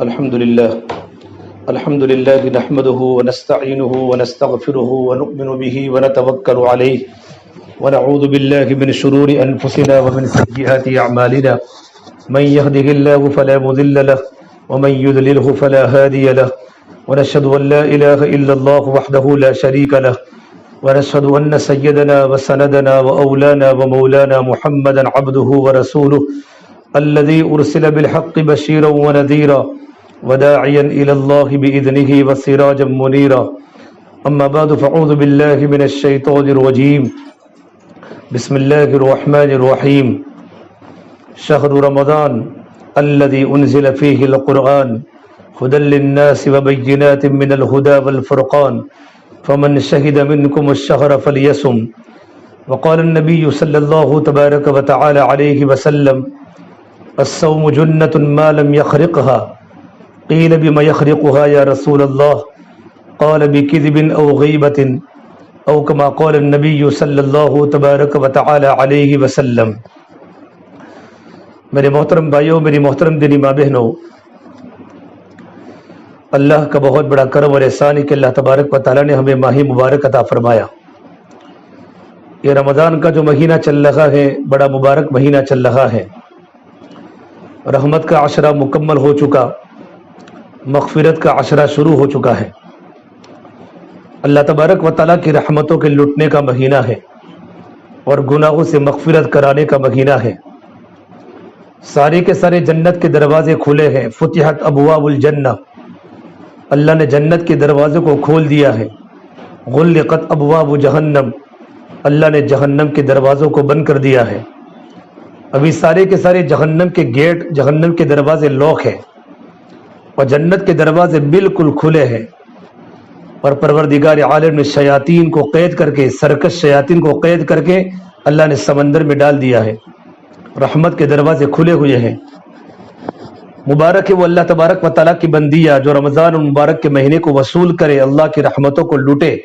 الحمد لله نحمده ونستعينه ونستغفره ونؤمن به ونتوكل عليه ونعوذ بالله من شرور أنفسنا ومن سيئات أعمالنا من يهده الله فلا مضل له ومن يضلله فلا هادي له ونشهد أن لا إله إلا الله وحده لا شريك له ونشهد أن سيدنا وسندنا وأولانا ومولانا محمدا عبده ورسوله الذي أرسل بالحق بشيرا ونذيرا وداعيا إلى الله بإذنه وسراجا منيرا أما بعد فأعوذ بالله من الشيطان الرجيم بسم الله الرحمن الرحيم شهر رمضان الذي أنزل فيه القرآن هدى للناس وبينات من الهدى والفرقان فمن شهد منكم الشهر فليصم وقال النبي صلى الله تبارك وتعالى عليه وسلم الصوم جنة ما لم يخرقها قيل بما يخرقها يا رسول الله قال بكذب أو غيبة أو كما قال النبي صلی اللہ تبارک و تعالی علیہ وسلم۔ میرے محترم بھائیوں، میری محترم دینی ماں بہنوں، اللہ کا بہت بڑا کرم اور احسان ہے کہ اللہ تبارک و تعالی نے ہمیں ماہ مبارک عطا فرمایا۔ یہ رمضان کا جو مہینہ چل رہا ہے بڑا مبارک مہینہ چل رہا ہے۔ رحمت کا عشرہ مکمل ہو چکا، مغفرت کا عشرہ شروع ہو چکا ہے۔ اللہ تبارک و تعالیٰ کی رحمتوں کے لٹنے کا مہینہ ہے اور گناہوں سے مغفرت کرانے کا مہینہ ہے۔ سارے کے سارے جنت کے دروازے کھلے ہیں، فتحت ابواب الجنہ، اللہ نے جنت کے دروازے کو کھول دیا ہے۔ غلقت ابواب جہنم، اللہ نے جہنم کے دروازوں کو بند کر دیا ہے۔ ابھی سارے کے سارے جہنم کے گیٹ، جہنم کے دروازے لاک ہیں اور جنت کے دروازے بالکل کھلے ہیں، اور پروردگار عالم نے شیاطین کو قید کر کے، سرکش شیاطین کو قید کر کے اللہ نے سمندر میں ڈال دیا ہے۔ رحمت کے دروازے کھلے ہوئے ہیں۔ مبارک ہے وہ اللہ تبارک و تعالیٰ کی بندیہ جو رمضان المبارک کے مہینے کو وصول کرے، اللہ کی رحمتوں کو لوٹے۔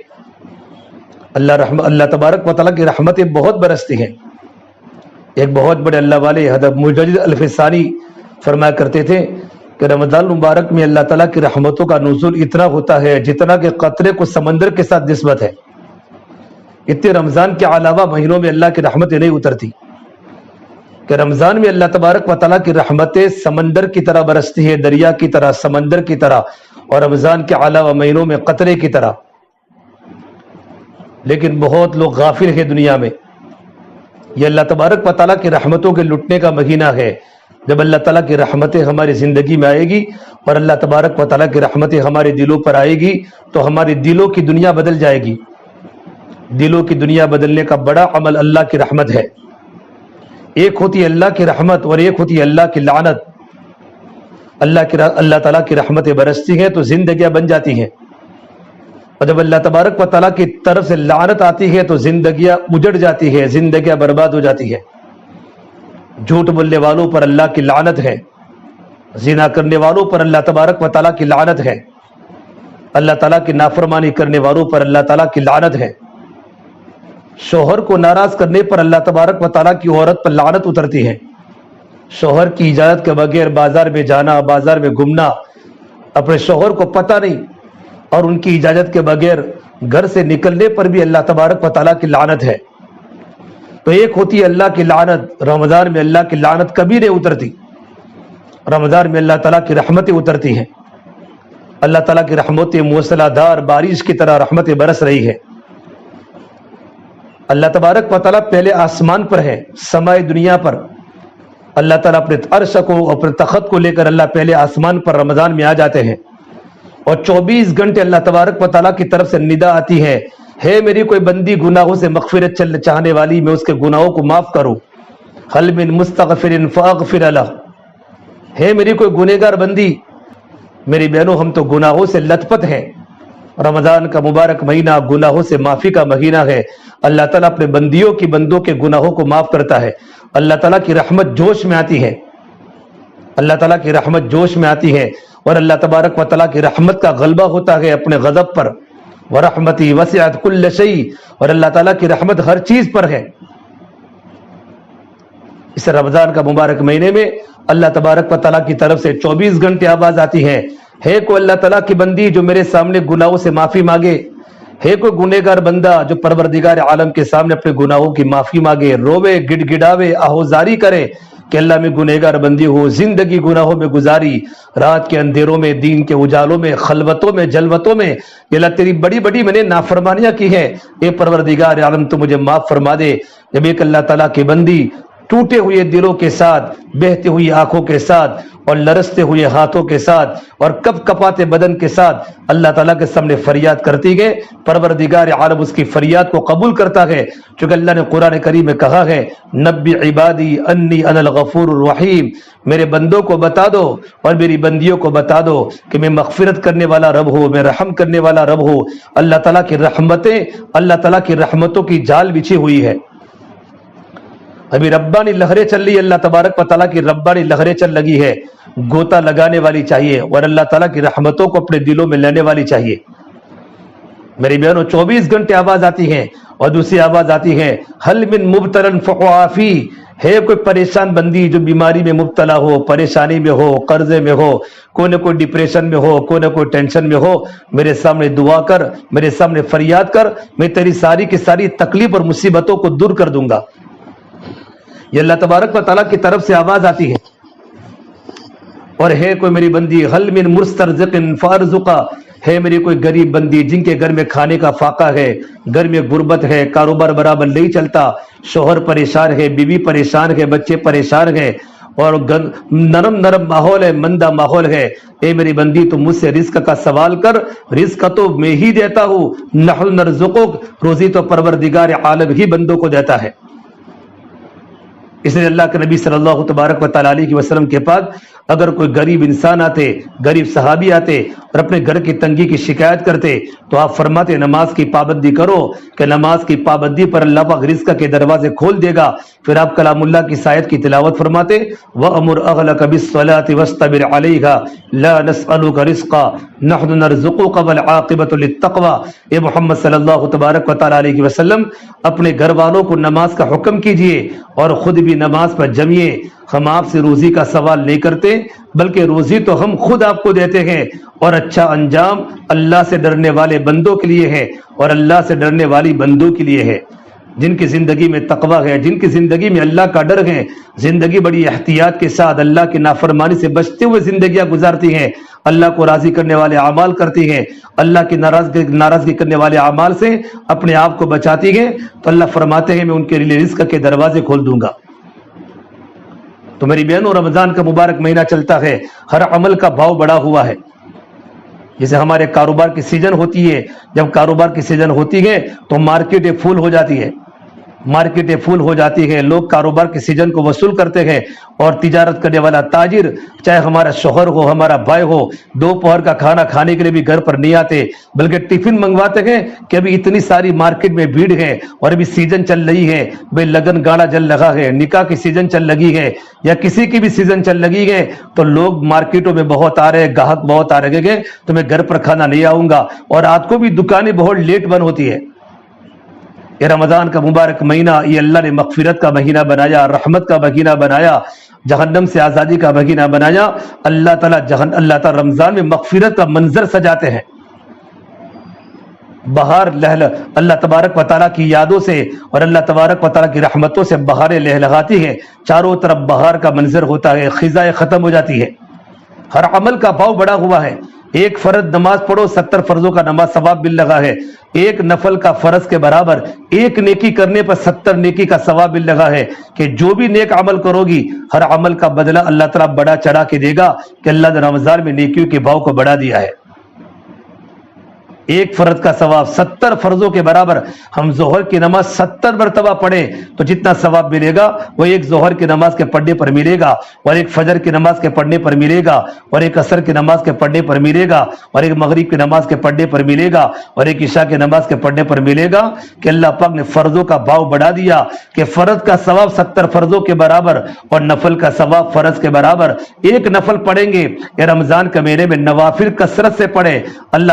اللہ تبارک و تعالیٰ کی رحمتیں بہت برستی ہیں۔ ایک بہت بڑے اللہ والے حضرت مجدد الفسانی فرمایا کرتے تھے کہ رمضان المبارک میں اللہ تعالیٰ کی رحمتوں کا نزول اتنا ہوتا ہے جتنا کہ قطرے کو سمندر کے ساتھ نسبت ہے۔ اتنے رمضان کے علاوہ مہینوں میں اللہ کی رحمتیں نہیں اترتی، کہ رمضان میں اللہ تبارک و تعالیٰ کی رحمتیں سمندر کی طرح برستی ہے، دریا کی طرح، سمندر کی طرح، اور رمضان کے علاوہ مہینوں میں قطرے کی طرح۔ لیکن بہت لوگ غافل ہیں دنیا میں۔ یہ اللہ تبارک و تعالیٰ کی رحمتوں کے لٹنے کا مہینہ ہے۔ جب اللہ تعالیٰ کی رحمتیں ہماری زندگی میں آئے گی اور اللہ تبارک و تعالیٰ کی رحمتیں ہمارے دلوں پر آئے گی تو ہماری دلوں کی دنیا بدل جائے گی۔ دلوں کی دنیا بدلنے کا بڑا عمل اللہ کی رحمت ہے۔ ایک ہوتی ہے اللہ کی رحمت اور ایک ہوتی ہے اللہ کی لعنت۔ اللہ تعالیٰ کی رحمتیں برستی ہیں تو زندگیاں بن جاتی ہیں، اور جب اللہ تبارک و تعالیٰ کی طرف سے لعنت آتی ہے تو زندگیاں اجڑ جاتی ہے، زندگیاں برباد ہو جاتی ہے۔ جھوٹ بولنے والوں پر اللہ کی لعنت ہے، زنا کرنے والوں پر اللہ تبارک و تعالیٰ کی لعنت ہے، اللہ تعالیٰ کی نافرمانی کرنے والوں پر اللہ تعالیٰ کی لعنت ہے۔ شوہر کو ناراض کرنے پر اللہ تبارک و تعالیٰ کی عورت پر لعنت اترتی ہے۔ شوہر کی اجازت کے بغیر بازار میں جانا، بازار میں گھومنا، اپنے شوہر کو پتہ نہیں اور ان کی اجازت کے بغیر گھر سے نکلنے پر بھی اللہ تبارک و تعالیٰ کی لعنت ہے۔ تو ایک ہوتی ہے اللہ کی لعنت، رمضان میں اللہ کی لعنت کبھی نہیں اترتی، رمضان میں اللہ تعالیٰ کی رحمتیں اترتی ہیں۔ اللہ تعالیٰ کی رحمتیں موسلا دھار بارش کی طرح رحمتیں برس رہی ہے۔ اللہ تبارک و تعالیٰ پہلے آسمان پر ہے، سمائے دنیا پر۔ اللہ تعالیٰ اپنے عرش کو، اپنے تخت کو لے کر اللہ پہلے آسمان پر رمضان میں آ جاتے ہیں، اور 24 گھنٹے اللہ تبارک و تعالیٰ کی طرف سے ندا آتی ہے، ہے میری کوئی بندی گناہوں سے مغفرت چاہنے والی، میں اس کے گناہوں کو معاف کروں۔ حل من مستغفر فاغفر لہ، ہے میری کوئی گنہگار بندی۔ میری بہنوں، ہم تو گناہوں سے لت پت ہیں۔ رمضان کا مبارک مہینہ گناہوں سے معافی کا مہینہ ہے۔ اللہ تعالیٰ اپنے بندوں کے گناہوں کو معاف کرتا ہے۔ اللہ تعالیٰ کی رحمت جوش میں آتی ہے، اللہ تعالیٰ کی رحمت جوش میں آتی ہے، اور اللہ تبارک و تعالیٰ کی رحمت کا غلبہ ہوتا ہے اپنے غضب پر۔ وَرَحْمَتِي وَسِعَتْ كُلَّ شَيْءٍ، اور اللہ تعالیٰ کی رحمت ہر چیز پر ہے۔ اس رمضان کا مبارک مہینے میں اللہ تبارک و تعالیٰ کی طرف سے 24 گھنٹے آواز آتی ہے کوئی اللہ تعالیٰ کی بندی جو میرے سامنے گناہوں سے معافی مانگے، ہے کوئی گنہگار بندہ جو پروردگار عالم کے سامنے اپنے گناہوں کی معافی مانگے، روے گڑ گڑاوے آہوزاری کرے کہ اللہ میں گنہگار بندی ہو، زندگی گناہوں میں گزاری، رات کے اندھیروں میں، دین کے اجالوں میں، خلوتوں میں، جلوتوں میں، یا اللہ تیری بڑی بڑی میں نے نافرمانیاں کی ہیں، اے پروردگار عالم تو مجھے معاف فرما دے۔ جب ایک اللہ تعالیٰ کی بندی ٹوٹے ہوئے دلوں کے ساتھ، بہتی ہوئی آنکھوں کے ساتھ اور لرزتے ہوئے ہاتھوں کے ساتھ اور کپ کپاتے بدن کے ساتھ اللہ تعالیٰ کے سامنے فریاد کرتی ہے، پروردگار عالم اس کی فریاد کو قبول کرتا ہے، چونکہ اللہ نے قرآن کریم میں کہا ہے نبی عبادی انی انا الغفور الرحیم، میرے بندوں کو بتا دو اور میری بندیوں کو بتا دو کہ میں مغفرت کرنے والا رب ہوں، میں رحم کرنے والا رب ہوں۔ اللہ تعالیٰ کی رحمتیں، اللہ تعالیٰ کی رحمتوں کی جال بچھی ہوئی ہے، ابھی ربانی لہریں چل رہی ہے، اللہ تبارک و تعالیٰ کی ربانی لہریں چل لگی ہے، گوتا لگانے والی چاہیے اور اللہ تعالیٰ کی رحمتوں کو اپنے دلوں میں لینے والی چاہیے۔ میری بہنوں 24 گھنٹے آواز آتی ہے اور دوسری آواز آتی ہے حل من مبتلا فهو عافی، ہے کوئی پریشان بندی جو بیماری میں مبتلا ہو، پریشانی میں ہو، قرضے میں ہو، کوئی نہ کوئی ڈپریشن میں ہو، کوئی نہ کوئی ٹینشن میں ہو، میرے سامنے دعا کر، میرے سامنے فریاد کر، میں تیری ساری کی ساری تکلیف اور مصیبتوں کو دور کر دوں گا۔ یہ اللہ تبارک و تعالیٰ کی طرف سے آواز آتی ہے۔ اور ہے کوئی میری بندی حل من مسترزق فارزقا، ہے میری کوئی غریب بندی جن کے گھر میں کھانے کا فاقہ ہے، گھر میں غربت ہے، کاروبار برابر نہیں چلتا، شوہر پریشان ہے، بیوی پریشان ہے، بچے پریشان ہے اور نرم نرم ماحول ہے، مندہ ماحول ہے، اے میری بندی تم مجھ سے رزق کا سوال کر، رزق تو میں ہی دیتا ہوں، نحن نرزقک، روزی تو پروردگار عالم ہی بندوں کو دیتا ہے۔ اس لیے اللہ کے نبی صلی اللہ تبارک و تعالیٰ علیہ وسلم کے پاس اگر کوئی غریب انسان آتے، غریب صحابی آتے اور اپنے گھر کی تنگی کی شکایت کرتے تو آپ فرماتے نماز کی پابندی کرو کہ نماز کی پابندی پر اللہ پاک رزق کے دروازے کھول دے گا۔ پھر آپ کلام اللہ کی آیت کی تلاوت فرماتے وَأَمُرْ أَهْلَكَ بِالصَّلَاةِ وَاسْتَبِرْ عَلَيْهَا لَا نَسْأَلُكَ رِزْقًا نَحْنُ نَرْزُقُكَ وَالْعَاقِبَةُ لِلتَّقْوَىٰ۔ اے محمد صلی اللہ تبارک و تعالیٰ علیہ وسلم اپنے گھر والوں کو نماز کا حکم کیجئے اور خود بھی نماز پر جمیے، ہم آپ سے روزی کا سوال نہیں کرتے بلکہ روزی تو ہم خود آپ کو دیتے ہیں، اور اچھا انجام اللہ سے ڈرنے والے بندوں کے لیے ہے اور اللہ سے ڈرنے والی بندوں کے لیے ہے۔ جن کی زندگی میں تقوی ہے، جن کی زندگی میں اللہ کا ڈر ہے، زندگی بڑی احتیاط کے ساتھ اللہ کی نافرمانی سے بچتے ہوئے زندگیاں گزارتی ہیں، اللہ کو راضی کرنے والے اعمال کرتی ہیں، اللہ کی ناراضگی کرنے والے اعمال سے اپنے آپ کو بچاتی ہیں، تو اللہ فرماتے ہیں میں ان کے لیے رزق کے دروازے کھول دوں گا۔ تو میری بہنوں رمضان کا مبارک مہینہ چلتا ہے، ہر عمل کا بھاؤ بڑھا ہوا ہے۔ جیسے ہمارے کاروبار کی سیزن ہوتی ہے، جب کاروبار کی سیزن ہوتی ہے تو مارکیٹیں پھول ہو جاتی ہے، مارکیٹیں پھول ہو جاتی ہے، لوگ کاروبار کی سیزن کو وصول کرتے ہیں اور تجارت کرنے والا تاجر چاہے ہمارا شوہر ہو، ہمارا بھائی ہو، دوپہر کا کھانا کھانے کے لیے بھی گھر پر نہیں آتے بلکہ ٹفن منگواتے ہیں کہ ابھی اتنی ساری مارکیٹ میں بھیڑ ہے اور ابھی سیزن چل رہی ہے، بھئی لگن گاڑا جل رہا ہے، نکاح کی سیزن چل لگی ہے یا کسی کی بھی سیزن چل لگی ہے، تو لوگ مارکیٹوں میں بہت آ رہے ہیں، گاہک بہت آ رہے ہیں، تو میں گھر پر کھانا نہیں آؤں گا، اور رات کو بھی دکانیں بہت لیٹ بند ہوتی ہے۔ یہ رمضان کا مبارک مہینہ یہ اللہ نے مغفرت کا مہینہ بنایا، رحمت کا مہینہ بنایا، جہنم سے آزادی کا مہینہ بنایا۔ اللہ تعالیٰ رمضان میں مغفرت کا منظر سجاتے ہیں، بہار اللہ تبارک و تعالیٰ کی یادوں سے اور اللہ تبارک و تعالیٰ کی رحمتوں سے بہاریں لہلہاتی ہیں، چاروں طرف بہار کا منظر ہوتا ہے، خزائیں ختم ہو جاتی ہے، ہر عمل کا بھاؤ بڑا ہوا ہے۔ ایک فرض نماز پڑھو 70 فرضوں کا نماز ثواب مل رہا ہے، ایک نفل کا فرض کے برابر ایک نیکی کرنے پر 70 نیکی کا ثواب مل رہا ہے، کہ جو بھی نیک عمل کرو گی ہر عمل کا بدلہ اللہ تعالیٰ بڑا چڑھا کے دے گا، کہ اللہ نے رمضان میں نیکیوں کے بھاؤ کو بڑھا دیا ہے۔ ایک فرض کا ثواب 70 فرضوں کے برابر، ہم ظہر کی نماز 70 مرتبہ پڑھیں تو جتنا ثواب ملے گا وہ ایک ظہر کی نماز کے پڑھنے پر ملے گا، اور ایک فجر کی نماز کے پڑھنے پر ملے گا، اور ایک عصر کی نماز کے پڑھنے پر ملے گا، اور ایک مغرب کی نماز کے پڑھنے پر ملے گا، اور ایک عشاء کی نماز کے پڑھنے پر ملے گا، کہ اللہ پاک نے فرضوں کا بھاؤ بڑھا دیا، کہ فرض کا ثواب 70 فرضوں کے برابر اور نفل کا ثواب فرض کے برابر۔ ایک نفل پڑھیں گے، یہ رمضان کے مہینے میں نوافل کثرت سے پڑھیں، اللہ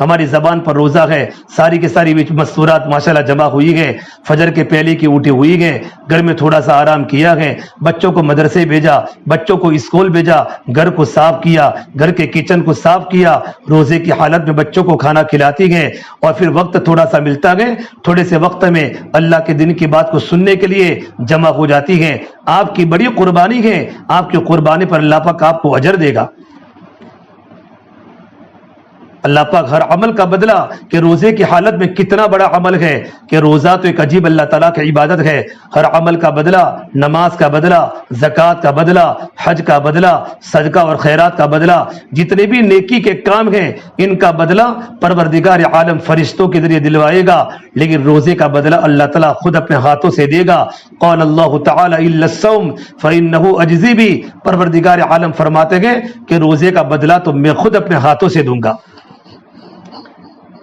ہماری زبان پر روزہ ہے، ساری کی ساری مستورات ماشاءاللہ جمع ہوئی گئے، فجر کے پہلے کی اٹھی ہوئی گئے، گھر میں تھوڑا سا آرام کیا ہے، بچوں کو مدرسے بھیجا، بچوں کو اسکول بھیجا، گھر کو صاف کیا، گھر کے کچن کو صاف کیا، روزے کی حالت میں بچوں کو کھانا کھلاتی گئے، اور پھر وقت تھوڑا سا ملتا گئے، تھوڑے سے وقت میں اللہ کے دن کی بات کو سننے کے لیے جمع ہو جاتی ہیں۔ آپ کی بڑی قربانی ہے، آپ کی قربانی پر اللہ پاک آپ کو اجر دے گا۔ اللہ پاک ہر عمل کا بدلہ کہ روزے کی حالت میں کتنا بڑا عمل ہے، کہ روزہ تو ایک عجیب اللہ تعالیٰ کی عبادت ہے، ہر عمل کا بدلہ، نماز کا بدلہ، زکوٰۃ کا بدلہ، حج کا بدلہ، صدقہ اور خیرات کا بدلہ، جتنے بھی نیکی کے کام ہیں ان کا بدلہ پروردگار عالم فرشتوں کے ذریعے دلوائے گا، لیکن روزے کا بدلہ اللہ تعالیٰ خود اپنے ہاتھوں سے دے گا۔ قال اللہ تعالی الا الصوم فانه اجزی بھی، پروردگار عالم فرماتے ہیں کہ روزے کا بدلہ تو میں خود اپنے ہاتھوں سے دوں گا۔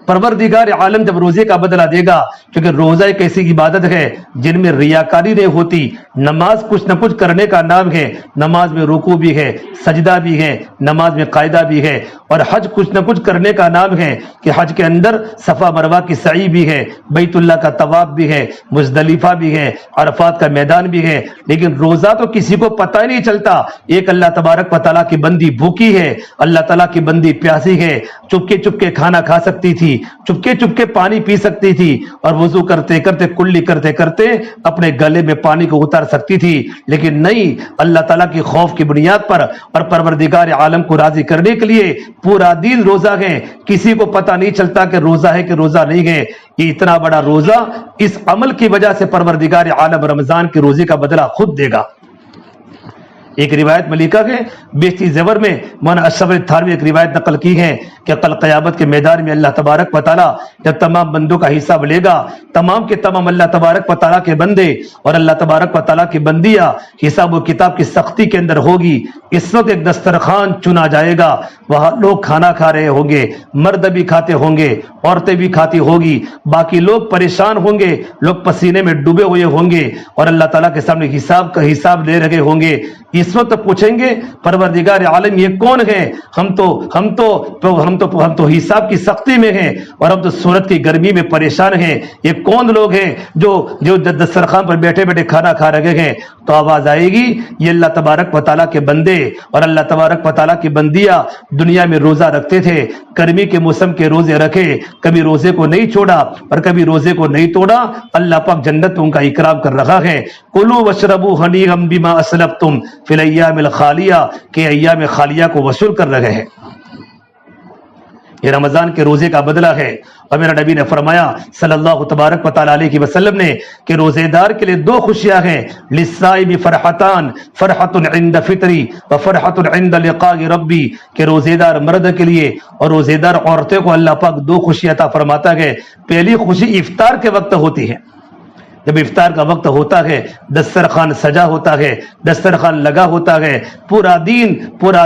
پروردگار عالم جب روزے کا بدلہ دے گا، کیونکہ روزہ ایک ایسی عبادت ہے جن میں ریاکاری نہیں ہوتی، نماز کچھ نہ کچھ کرنے کا نام ہے، نماز میں رکوع بھی ہے، سجدہ بھی ہے، نماز میں قاعدہ بھی ہے، اور حج کچھ نہ کچھ کرنے کا نام ہے کہ حج کے اندر صفا مروہ کی سعی بھی ہے، بیت اللہ کا طواف بھی ہے، مزدلفہ بھی ہے، عرفات کا میدان بھی ہے، لیکن روزہ تو کسی کو پتہ ہی نہیں چلتا۔ ایک اللہ تبارک و تعالیٰ کی بندی بھوکی ہے، اللہ تعالیٰ کی بندی پیاسی ہے، چپکے چپکے کھانا کھا سکتی تھی، چپکے چپکے پانی پی سکتی تھی، اور وضو کرتے کرتے کلی کرتے کرتے اپنے گلے میں پانی کو اتار سکتی تھی، لیکن نہیں، اللہ تعالیٰ کی خوف کی بنیاد پر اور پروردگار عالم کو راضی کرنے کے لیے پورا دن روزہ ہے، کسی کو پتہ نہیں چلتا کہ روزہ ہے کہ روزہ نہیں ہے۔ یہ اتنا بڑا روزہ، اس عمل کی وجہ سے پروردگار عالم رمضان کے روزے کا بدلہ خود دے گا۔ ایک روایت میں لکھا ہے، بیشتی زیور میں مولانا اشرف تھانوی ایک روایت نقل کی ہے کہ کل قیامت کے میدان میں اللہ تبارک و تعالیٰ جب تمام بندوں کا حساب لے گا، تمام کے تمام اللہ تبارک و تعالیٰ کے بندے اور اللہ تبارک و تعالیٰ کی بندیاں حساب و کتاب کی سختی کے اندر ہوگی۔ اس وقت ایک دسترخوان چنا جائے گا، وہاں لوگ کھانا کھا رہے ہوں گے، مرد بھی کھاتے ہوں گے، عورتیں بھی کھاتی ہوگی، باقی لوگ پریشان ہوں گے، لوگ پسینے میں ڈوبے ہوئے ہوں گے، اور اللہ تعالیٰ کے سامنے حساب دے رہے ہوں گے۔ اس وقت پوچھیں گے پروردگار عالم یہ کون ہے؟ ہم تو حساب کی سختی میں ہیں، اور ہم تو سورت کی گرمی میں پریشان ہیں، یہ کون لوگ ہیں جو دسترخوان پر بیٹھے بیٹھے کھانا کھا رہے ہیں؟ تو آواز آئے گی، یہ اللہ تبارک و تعالیٰ کے بندے اور اللہ تبارک و تعالیٰ کی بندیاں دنیا میں روزہ رکھتے تھے، گرمی کے موسم کے روزے رکھے، کبھی روزے کو نہیں چھوڑا اور کبھی روزے کو نہیں توڑا، اللہ پاک جنت میں ان کا اکرام کر رہا ہے۔ کلوا واشربوا ہنیئا بما اسلفتم فی الایام الخالیہ، کہ ایام خالیہ کو وصول کر رہے ہیں۔ یہ رمضان کے روزے کا بدلہ ہے، اور میرا نبی نے فرمایا صلی اللہ تبارک و تعالی علیہ وسلم نے کہ روزے دار کے لیے دو خوشیاں ہیں، للصائم فرحتان، فرحت عند فطری و فرحت عند لقاء ربی، کہ روزے دار مرد کے لیے اور روزے دار عورتوں کو اللہ پاک دو خوشیاں عطا فرماتا ہے۔ پہلی خوشی افطار کے وقت ہوتی ہے، جب افطار کا وقت ہوتا ہے، دسترخوان سجا ہوتا ہے، دسترخوان لگا ہوتا ہے، پورا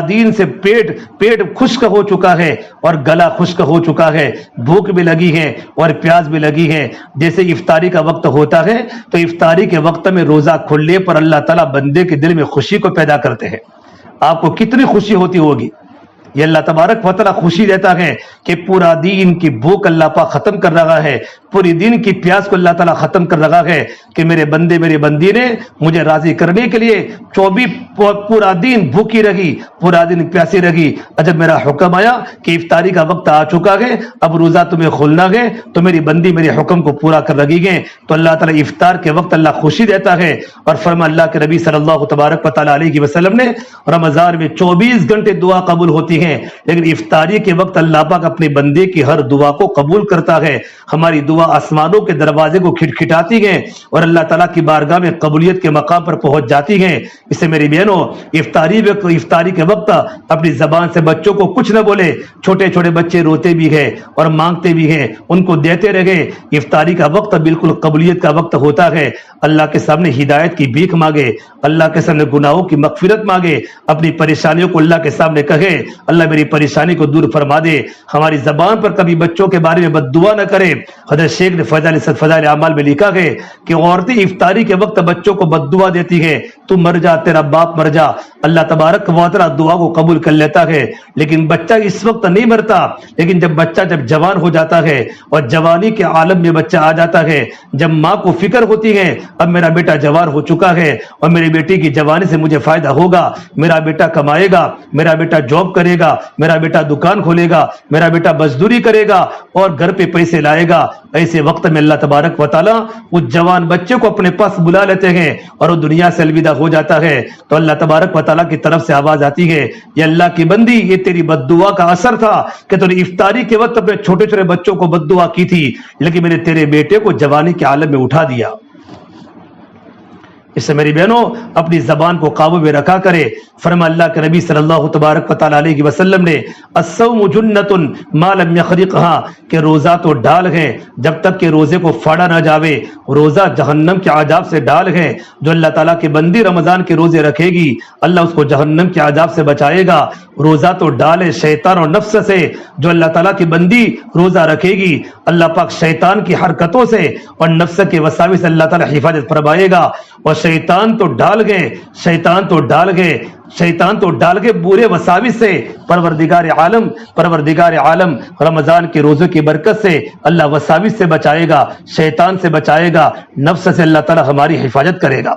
دین سے پیٹ خشک ہو چکا ہے اور گلا خشک ہو چکا ہے، بھوک بھی لگی ہے اور پیاس بھی لگی ہے۔ جیسے افطاری کا وقت ہوتا ہے تو افطاری کے وقت میں روزہ کھلنے پر اللہ تعالیٰ بندے کے دل میں خوشی کو پیدا کرتے ہیں۔ آپ کو کتنی خوشی ہوتی ہوگی؟ یہ اللہ تبارک و تعالیٰ خوشی دیتا ہے کہ پورا دین کی بھوک اللہ پاک ختم کر رہا ہے، پوری دن کی پیاس کو اللہ تعالیٰ ختم کر رہا ہے، کہ میرے بندے میری بندی نے مجھے راضی کرنے کے لیے پورا دن بھوکی رہی، پورا دن پیاسی رہی، اور جب میرا حکم آیا کہ افطاری کا وقت آ چکا ہے، اب روزہ تمہیں کھولنا ہے، تو میری بندی میرے حکم کو پورا کر رہی ہے، تو اللہ تعالیٰ افطار کے وقت اللہ خوشی دیتا ہے۔ اور فرما اللہ کے نبی صلی اللہ تبارک و تعالیٰ علیہ وسلم نے، رمضان میں 24 گھنٹے دعا قبول ہوتی ہے، لیکن افطاری کے وقت اللہ پاک اپنے بندے کی ہر دعا کو قبول کرتا ہے۔ ہماری دعا آسمانوں کے دروازے کو کھٹکھٹاتی ہے اور اللہ تعالیٰ کی بارگاہ میں قبولیت کے مقام پر پہنچ جاتی ہے۔ اس سے میری بہنوں، افطاری کے وقت اپنی زبان سے بچوں کو کچھ نہ بولے، چھوٹے چھوٹے بچے روتے بھی ہیں اور مانگتے بھی ہیں، ان کو دیتے رہے۔ افطاری کا وقت بالکل قبولیت کا وقت ہوتا ہے، اللہ کے سامنے ہدایت کی بھیک مانگے، اللہ کے سامنے گناہوں کی مغفرت مانگے، اپنی پریشانیوں کو اللہ کے سامنے کہے، اللہ میری پریشانی کو دور فرما دے۔ ہمارے ہماری زبان پر کبھی بچوں کے بارے میں بد دعا نہ کرے۔ حضرت شیخ نے فضائل اعمال میں لکھا ہے کہ عورتیں افطاری کے وقت بچوں کو بد دعا دیتی ہیں، تو مر جا، تیرا باپ مر جا۔ اللہ تبارک و تعالی دعا کو قبول کر لیتا ہے، لیکن بچہ اس وقت نہیں مرتا، لیکن جب بچہ جوان ہو جاتا ہے اور جوانی کے عالم میں بچہ آ جاتا ہے، جب ماں کو فکر ہوتی ہے اب میرا بیٹا جوان ہو چکا ہے اور میری بیٹی کی جوانی سے مجھے فائدہ ہوگا، میرا بیٹا کمائے گا، میرا بیٹا جاب کرے گا، میرا بیٹا دکان کھولے گا، میرا بیٹا مزدوری کرے گا اور گھر پہ پیسے لائے گا، ایسے وقت میں اللہ تبارک و تعالی اس جوان بچے کو اپنے پاس بلا لیتے ہیں اور وہ دنیا سے الوداع ہو جاتا ہے، تو اللہ تبارک و تعالی کی طرف سے آواز آتی ہے، یہ اللہ کی بندی، یہ تیری بد دعا کا اثر تھا کہ تو نے افطاری کے وقت اپنے چھوٹے چھوٹے بچوں کو بد دعا کی تھی، لیکن میں نے تیرے بیٹے کو جوانی کے عالم میں اٹھا دیا۔ اس سے میری بہنوں اپنی زبان کو قابو میں رکھا کرے۔ فرما اللہ کے نبی صلی اللہ تبارک و تعالی علیہ وسلم نے الصوم جنۃ ما لم یخرقها کہ روزہ تو ڈال ہے جب تک کہ روزے کو پھاڑا نہ جاوے، روزہ جہنم کے عذاب سے ڈال ہے، جو اللہ تعالیٰ کی بندی رمضان کے روزے رکھے گی اللہ اس کو جہنم کے عذاب سے بچائے گا۔ روزہ تو ڈال ہے شیطان اور نفس سے، جو اللہ تعالیٰ کی بندی روزہ رکھے گی اللہ پاک شیطان کی حرکتوں سے اور نفس کے وساوس سے اللہ تعالیٰ حفاظت فرمائے گا۔ اور شیطان تو ڈال گئے، شیطان تو ڈال گئے برے وساوس سے، پروردگار عالم رمضان کے روزوں کی برکت سے اللہ وساوس سے بچائے گا، شیطان سے بچائے گا، نفس سے اللہ تعالیٰ ہماری حفاظت کرے گا۔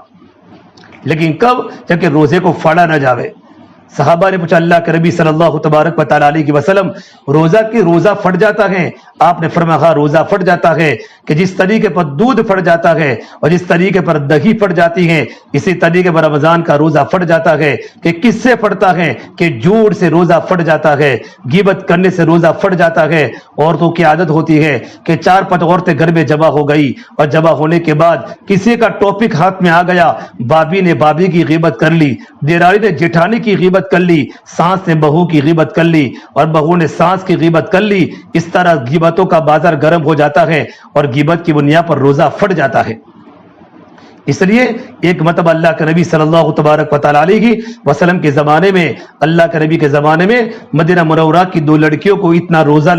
لیکن کب؟ جب کہ روزے کو پھاڑا نہ جاوے۔ صحابہ نے پوچھا اللہ کے نبی صلی اللہ تبارک و تعالی علیہ وسلم روزہ پھٹ جاتا ہے؟ آپ نے فرمایا روزہ پھٹ جاتا ہے کہ جس طریقے پر دودھ پھٹ جاتا ہے اور جس طریقے پر دہی پھٹ جاتی ہے، اسی طریقے پر رمضان کا روزہ پھٹ جاتا ہے۔ کہ کس سے پھٹتا ہے؟ کہ جھوٹ سے روزہ پھٹ جاتا ہے، غیبت کرنے سے روزہ پھٹ جاتا ہے۔ عورتوں کی عادت ہوتی ہے کہ 4-5 عورتیں گھر میں جمع ہو گئی اور جمع ہونے کے بعد کسی کا ٹاپک ہاتھ میں آ گیا، بابی نے بابی کی غیبت کر لی، دیراری نے جیٹھانی کی غیبت کر لی، ساس نے بہو کی غیبت کر لی اور بہو نے ساس کی غیبت کر لی۔ اس طرح غیبتوں کا بازار گرم ہو جاتا ہے اور غیبت کی بنیاد پر روزہ پھٹ جاتا ہے۔ اس لیے ایک مرتبہ اللہ کے نبی صلی اللہ تبارک و تعالی علیہ وسلم کے زمانے میں، اللہ کے نبی کے زمانے میں مدینہ منورہ کی 2 لڑکیوں کو اتنا روزہ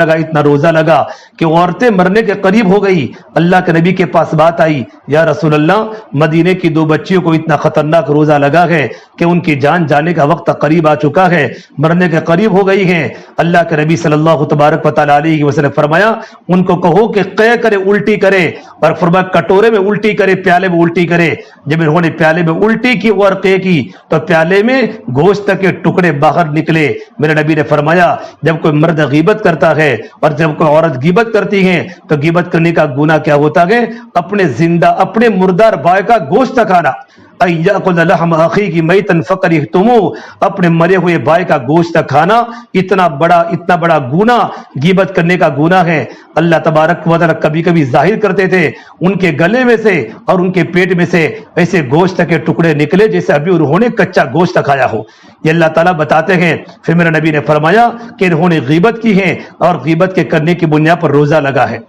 لگا کہ عورتیں مرنے کے قریب ہو گئی۔ اللہ کے نبی کے پاس بات آئی، یا رسول اللہ مدینے کی 2 بچیوں کو اتنا خطرناک روزہ لگا ہے کہ ان کی جان جانے کا وقت قریب آ چکا ہے، مرنے کے قریب ہو گئی ہیں۔ اللہ کے نبی صلی اللہ تبارک و تعالی علیہ وسلم نے فرمایا ان کو کہو کہ قے کرے، الٹی کرے، اور فرمایا کٹورے میں الٹی کرے، پیالے میں الٹی کرے۔ جب انہوں نے پیالے میں الٹی کی اور قے کی تو پیالے میں گوشت کے ٹکڑے باہر نکلے۔ میرے نبی نے فرمایا جب کوئی مرد غیبت کرتا ہے اور جب کوئی عورت غیبت کرتی ہے تو غیبت کرنے کا گناہ کیا ہوتا ہے؟ اپنے مردار بھائی کا گوشت کھانا۔ لحم اخی کی میتن فکرہتموہ، اپنے مرے ہوئے بھائی کا گوشت کھانا اتنا بڑا گناہ غیبت کرنے کا گناہ ہے۔ اللہ تبارک و تعالی کبھی کبھی ظاہر کرتے تھے ان کے گلے میں سے اور ان کے پیٹ میں سے ایسے گوشت کے ٹکڑے نکلے جیسے ابھی انہوں نے کچا گوشت کھایا ہو۔ یہ اللہ تعالیٰ بتاتے ہیں۔ پھر میرے نبی نے فرمایا کہ انہوں نے غیبت کی ہے اور غیبت کے کرنے کی بنیاد پر روزہ لگا ہے۔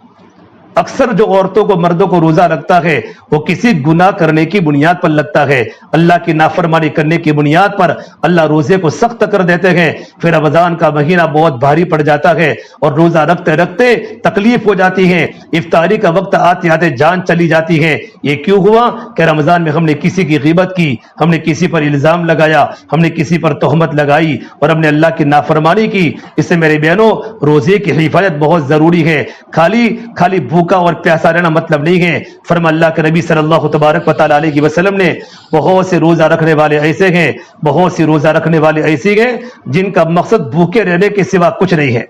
اکثر جو عورتوں کو مردوں کو روزہ لگتا ہے وہ کسی گناہ کرنے کی بنیاد پر لگتا ہے، اللہ کی نافرمانی کرنے کی بنیاد پر اللہ روزے کو سخت کر دیتے ہیں۔ پھر رمضان کا مہینہ بہت بھاری پڑ جاتا ہے اور روزہ رکھتے رکھتے تکلیف ہو جاتی ہے، افطاری کا وقت آتے آتے جان چلی جاتی ہے۔ یہ کیوں ہوا کہ رمضان میں ہم نے کسی کی غیبت کی، ہم نے کسی پر الزام لگایا، ہم نے کسی پر تہمت لگائی اور ہم نے اللہ کی نافرمانی کی۔ اس سے میرے بہنوں روزے کی حفاظت بہت ضروری ہے۔ خالی بھوکا اور پیاسا رہنا مطلب نہیں ہے۔ فرما اللہ کے نبی صلی اللہ تبارک و تعالی علیہ وسلم نے بہت سے روزہ رکھنے والے ایسے ہیں جن کا مقصد بھوکے رہنے کے سوا کچھ نہیں ہے،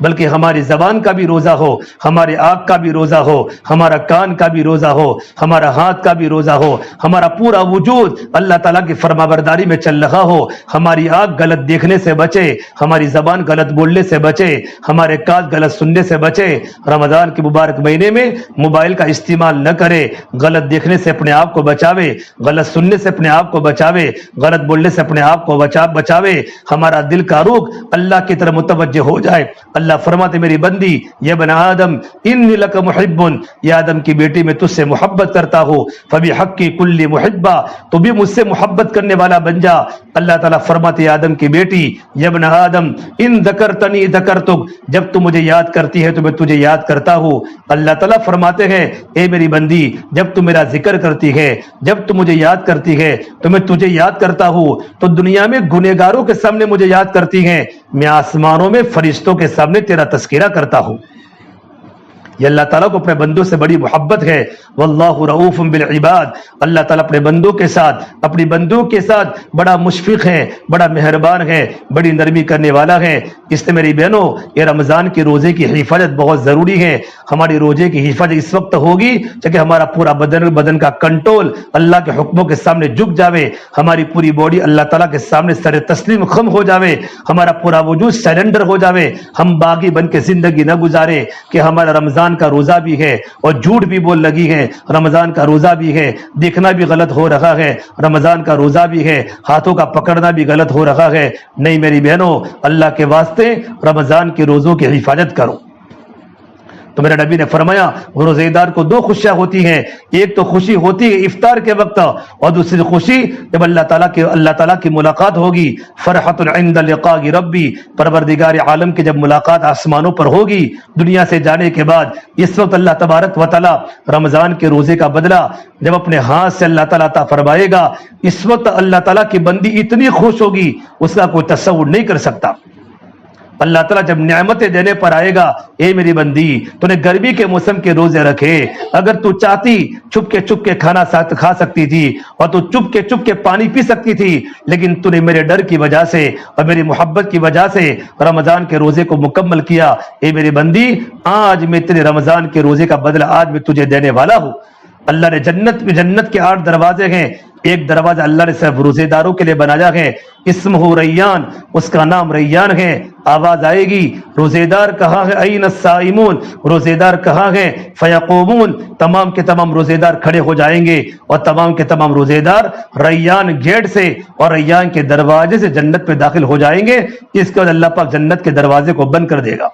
بلکہ ہماری زبان کا بھی روزہ ہو، ہمارے آنکھ کا بھی روزہ ہو، ہمارا کان کا بھی روزہ ہو، ہمارا ہاتھ کا بھی روزہ ہو، ہمارا پورا وجود اللہ تعالیٰ کی فرمانبرداری میں چل رہا ہو۔ ہماری آنکھ غلط دیکھنے سے بچے، ہماری زبان غلط بولنے سے بچے، ہمارے کان غلط سننے سے بچے۔ رمضان کے مبارک مہینے میں موبائل کا استعمال نہ کرے، غلط دیکھنے سے اپنے آپ کو بچاوے، غلط سننے سے اپنے آپ کو بچاوے، غلط بولنے سے اپنے آپ کو بچاوے۔ ہمارا دل کا رخ اللہ کی طرف متوجہ ہو جائے، اللہ فرماتے میری بندی یا ابن آدم انی لک محب، یا آدم کی بیٹی میں تجھ سے محبت کرتا ہوں، فبحقی کل محبہ، تو بھی مجھ سے محبت کرنے والا بن جا۔ اللہ تعالیٰ فرماتے یا آدم کی بیٹی یا ابن آدم ان ذکرتنی ذکرتک، جب تو مجھے یاد کرتی ہے تو میں تجھے یاد کرتا ہوں۔ اللہ تعالیٰ فرماتے ہیں اے میری بندی جب تو میرا ذکر کرتی ہے، جب تو مجھے یاد کرتی ہے تو میں تجھے یاد کرتا ہوں۔ تو دنیا میں گنہگاروں کے سامنے مجھے یاد کرتی ہے، میں آسمانوں میں فرشتوں کے سامنے تیرا تذکرہ کرتا ہوں۔ یہ اللہ تعالیٰ کو اپنے بندوں سے بڑی محبت ہے۔ واللہ رؤوف بالعباد، اللہ تعالیٰ اپنے بندوں کے ساتھ، اپنی بندوں کے ساتھ بڑا مشفق ہے، بڑا مہربان ہے، بڑی نرمی کرنے والا ہے۔ اس سے میری بہنوں یہ رمضان کے روزے کی حفاظت بہت ضروری ہے۔ ہماری روزے کی حفاظت اس وقت ہوگی کہ ہمارا پورا بدن کا کنٹرول اللہ کے حکموں کے سامنے جھک جاوے، ہماری پوری باڈی اللہ تعالیٰ کے سامنے سر تسلیم خم ہو جاوے، ہمارا پورا وجود سرنڈر ہو جاوے، ہم باغی بن کے زندگی نہ گزارے کہ ہمارا رمضان کا روزہ بھی ہے اور جھوٹ بھی بول لگی ہے، رمضان کا روزہ بھی ہے، دیکھنا بھی غلط ہو رہا ہے، رمضان کا روزہ بھی ہے، ہاتھوں کا پکڑنا بھی غلط ہو رہا ہے۔ نہیں میری بہنوں، اللہ کے واسطے رمضان کے روزوں کی حفاظت کرو۔ تو میرے نبی نے فرمایا روزے دار کو دو خوشیاں ہوتی ہیں، ایک تو خوشی ہوتی ہے افطار کے وقت، اور دوسری خوشی جب اللہ تعالیٰ کی ملاقات ہوگی۔ فرحت عند لقاء ربی، پروردگار عالم کی جب ملاقات آسمانوں پر ہوگی دنیا سے جانے کے بعد، اس وقت اللہ تبارک و تعالیٰ رمضان کے روزے کا بدلہ جب اپنے ہاتھ سے اللہ تعالیٰ عطا فرمائے گا، اس وقت اللہ تعالیٰ کی بندی اتنی خوش ہوگی اس کا کوئی تصور نہیں کر سکتا۔ اللہ تعالیٰ جب نعمتیں دینے پر آئے گا، اے میری بندی تو نے گرمی کے موسم کے روزے رکھے، اگر تو چاہتی چھپ کے کھانا کھا سکتی تھی اور تو چھپ کے پانی پی سکتی تھی، لیکن تو نے میرے ڈر کی وجہ سے اور میری محبت کی وجہ سے رمضان کے روزے کو مکمل کیا۔ اے میری بندی آج میں تیرے رمضان کے روزے کا بدلہ آج میں تجھے دینے والا ہوں۔ اللہ نے جنت کے 8 دروازے ہیں، ایک دروازہ اللہ نے صرف روزے داروں کے لیے بنایا ہے، اسمہ ریان، اس کا نام ریان ہے۔ آواز آئے گی روزے دار کہاں ہے، این الصائمون، روزے دار کہاں ہے، فیقومون، تمام کے تمام روزے دار کھڑے ہو جائیں گے اور تمام کے تمام روزے دار ریان گیٹ سے اور ریان کے دروازے سے جنت میں داخل ہو جائیں گے۔ اس کے بعد اللہ پاک جنت کے دروازے کو بند کر دے گا۔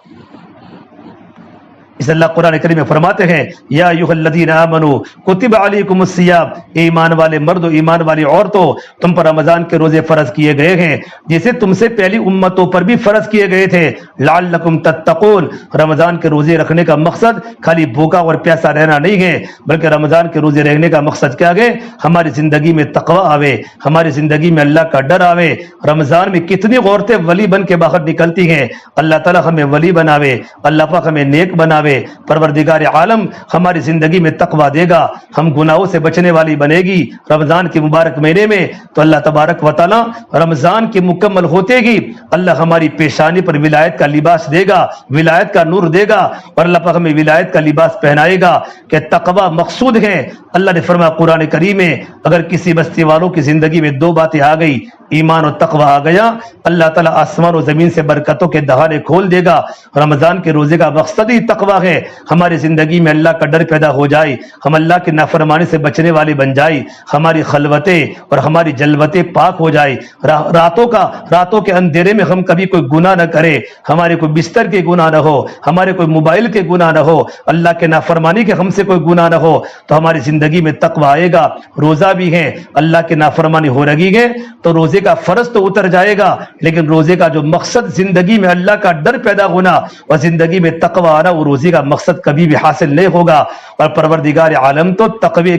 اس اللہ قرآن کریم میں فرماتے ہیں یا ایھا الذین آمنوا کتب علیکم الصیام، ایمان والے مرد و ایمان والی عورتوں تم پر رمضان کے روزے فرض کیے گئے ہیں جیسے تم سے پہلی امتوں پر بھی فرض کیے گئے تھے، لعلکم تتقون، رمضان کے روزے رکھنے کا مقصد خالی بھوکا اور پیاسا رہنا نہیں ہے، بلکہ رمضان کے روزے رکھنے کا مقصد کیا ہے، ہماری زندگی میں تقوی آوے، ہماری زندگی میں اللہ کا ڈر آوے۔ رمضان میں کتنی عورتیں ولی بن کے باہر نکلتی ہیں، اللہ تعالیٰ ہمیں ولی بناوے، اللہ پاک ہمیں نیک بناوے، پروردگار عالم ہماری زندگی میں تقوی دے گا، ہم گناہوں سے بچنے والی بنے گی رمضان کے مبارک مہینے میں۔ تو اللہ تبارک و تعالی رمضان کے مکمل ہوتے گی اللہ ہماری پیشانی پر ولایت کا لباس دے گا، ولایت کا نور دے گا، اور اللہ پاک ہمیں ولایت کا لباس پہنائے گا کہ تقوی مقصود ہے۔ اللہ نے فرمایا قرآن کریم میں اگر کسی بستی والوں کی زندگی میں 2 باتیں آ گئی، ایمان اور تقوی آ گیا، اللہ تعالیٰ آسمان و زمین سے برکتوں کے دہانے کھول دے گا۔ رمضان کے روزے کا مقصد ہی تقوی ہے، ہماری زندگی میں اللہ کا ڈر پیدا ہو جائے، ہم اللہ کی نافرمانی سے بچنے والے بن جائے، ہماری خلوتیں اور ہماری جلوتیں پاک ہو جائے، راتوں کے اندھیرے میں ہم کبھی کوئی گناہ نہ کرے، ہمارے کوئی بستر کے گناہ نہ ہو، ہمارے کوئی موبائل کے گناہ نہ ہو، اللہ کے نافرمانی کے ہم سے کوئی گناہ نہ ہو، تو ہماری زندگی میں تقوی آئے گا۔ روزہ بھی ہے، اللہ کی نافرمانی ہو رہی ہے تو روزے کا فرض تو اتر جائے گا، لیکن روزے کا جو مقصد زندگی میں اللہ کا ڈر پیدا ہونا اور زندگی میں تقوی آنا، وہ روزے کا مقصد کبھی بھی حاصل نہیں ہوگا۔ اور پروردگار عالم تو تقوی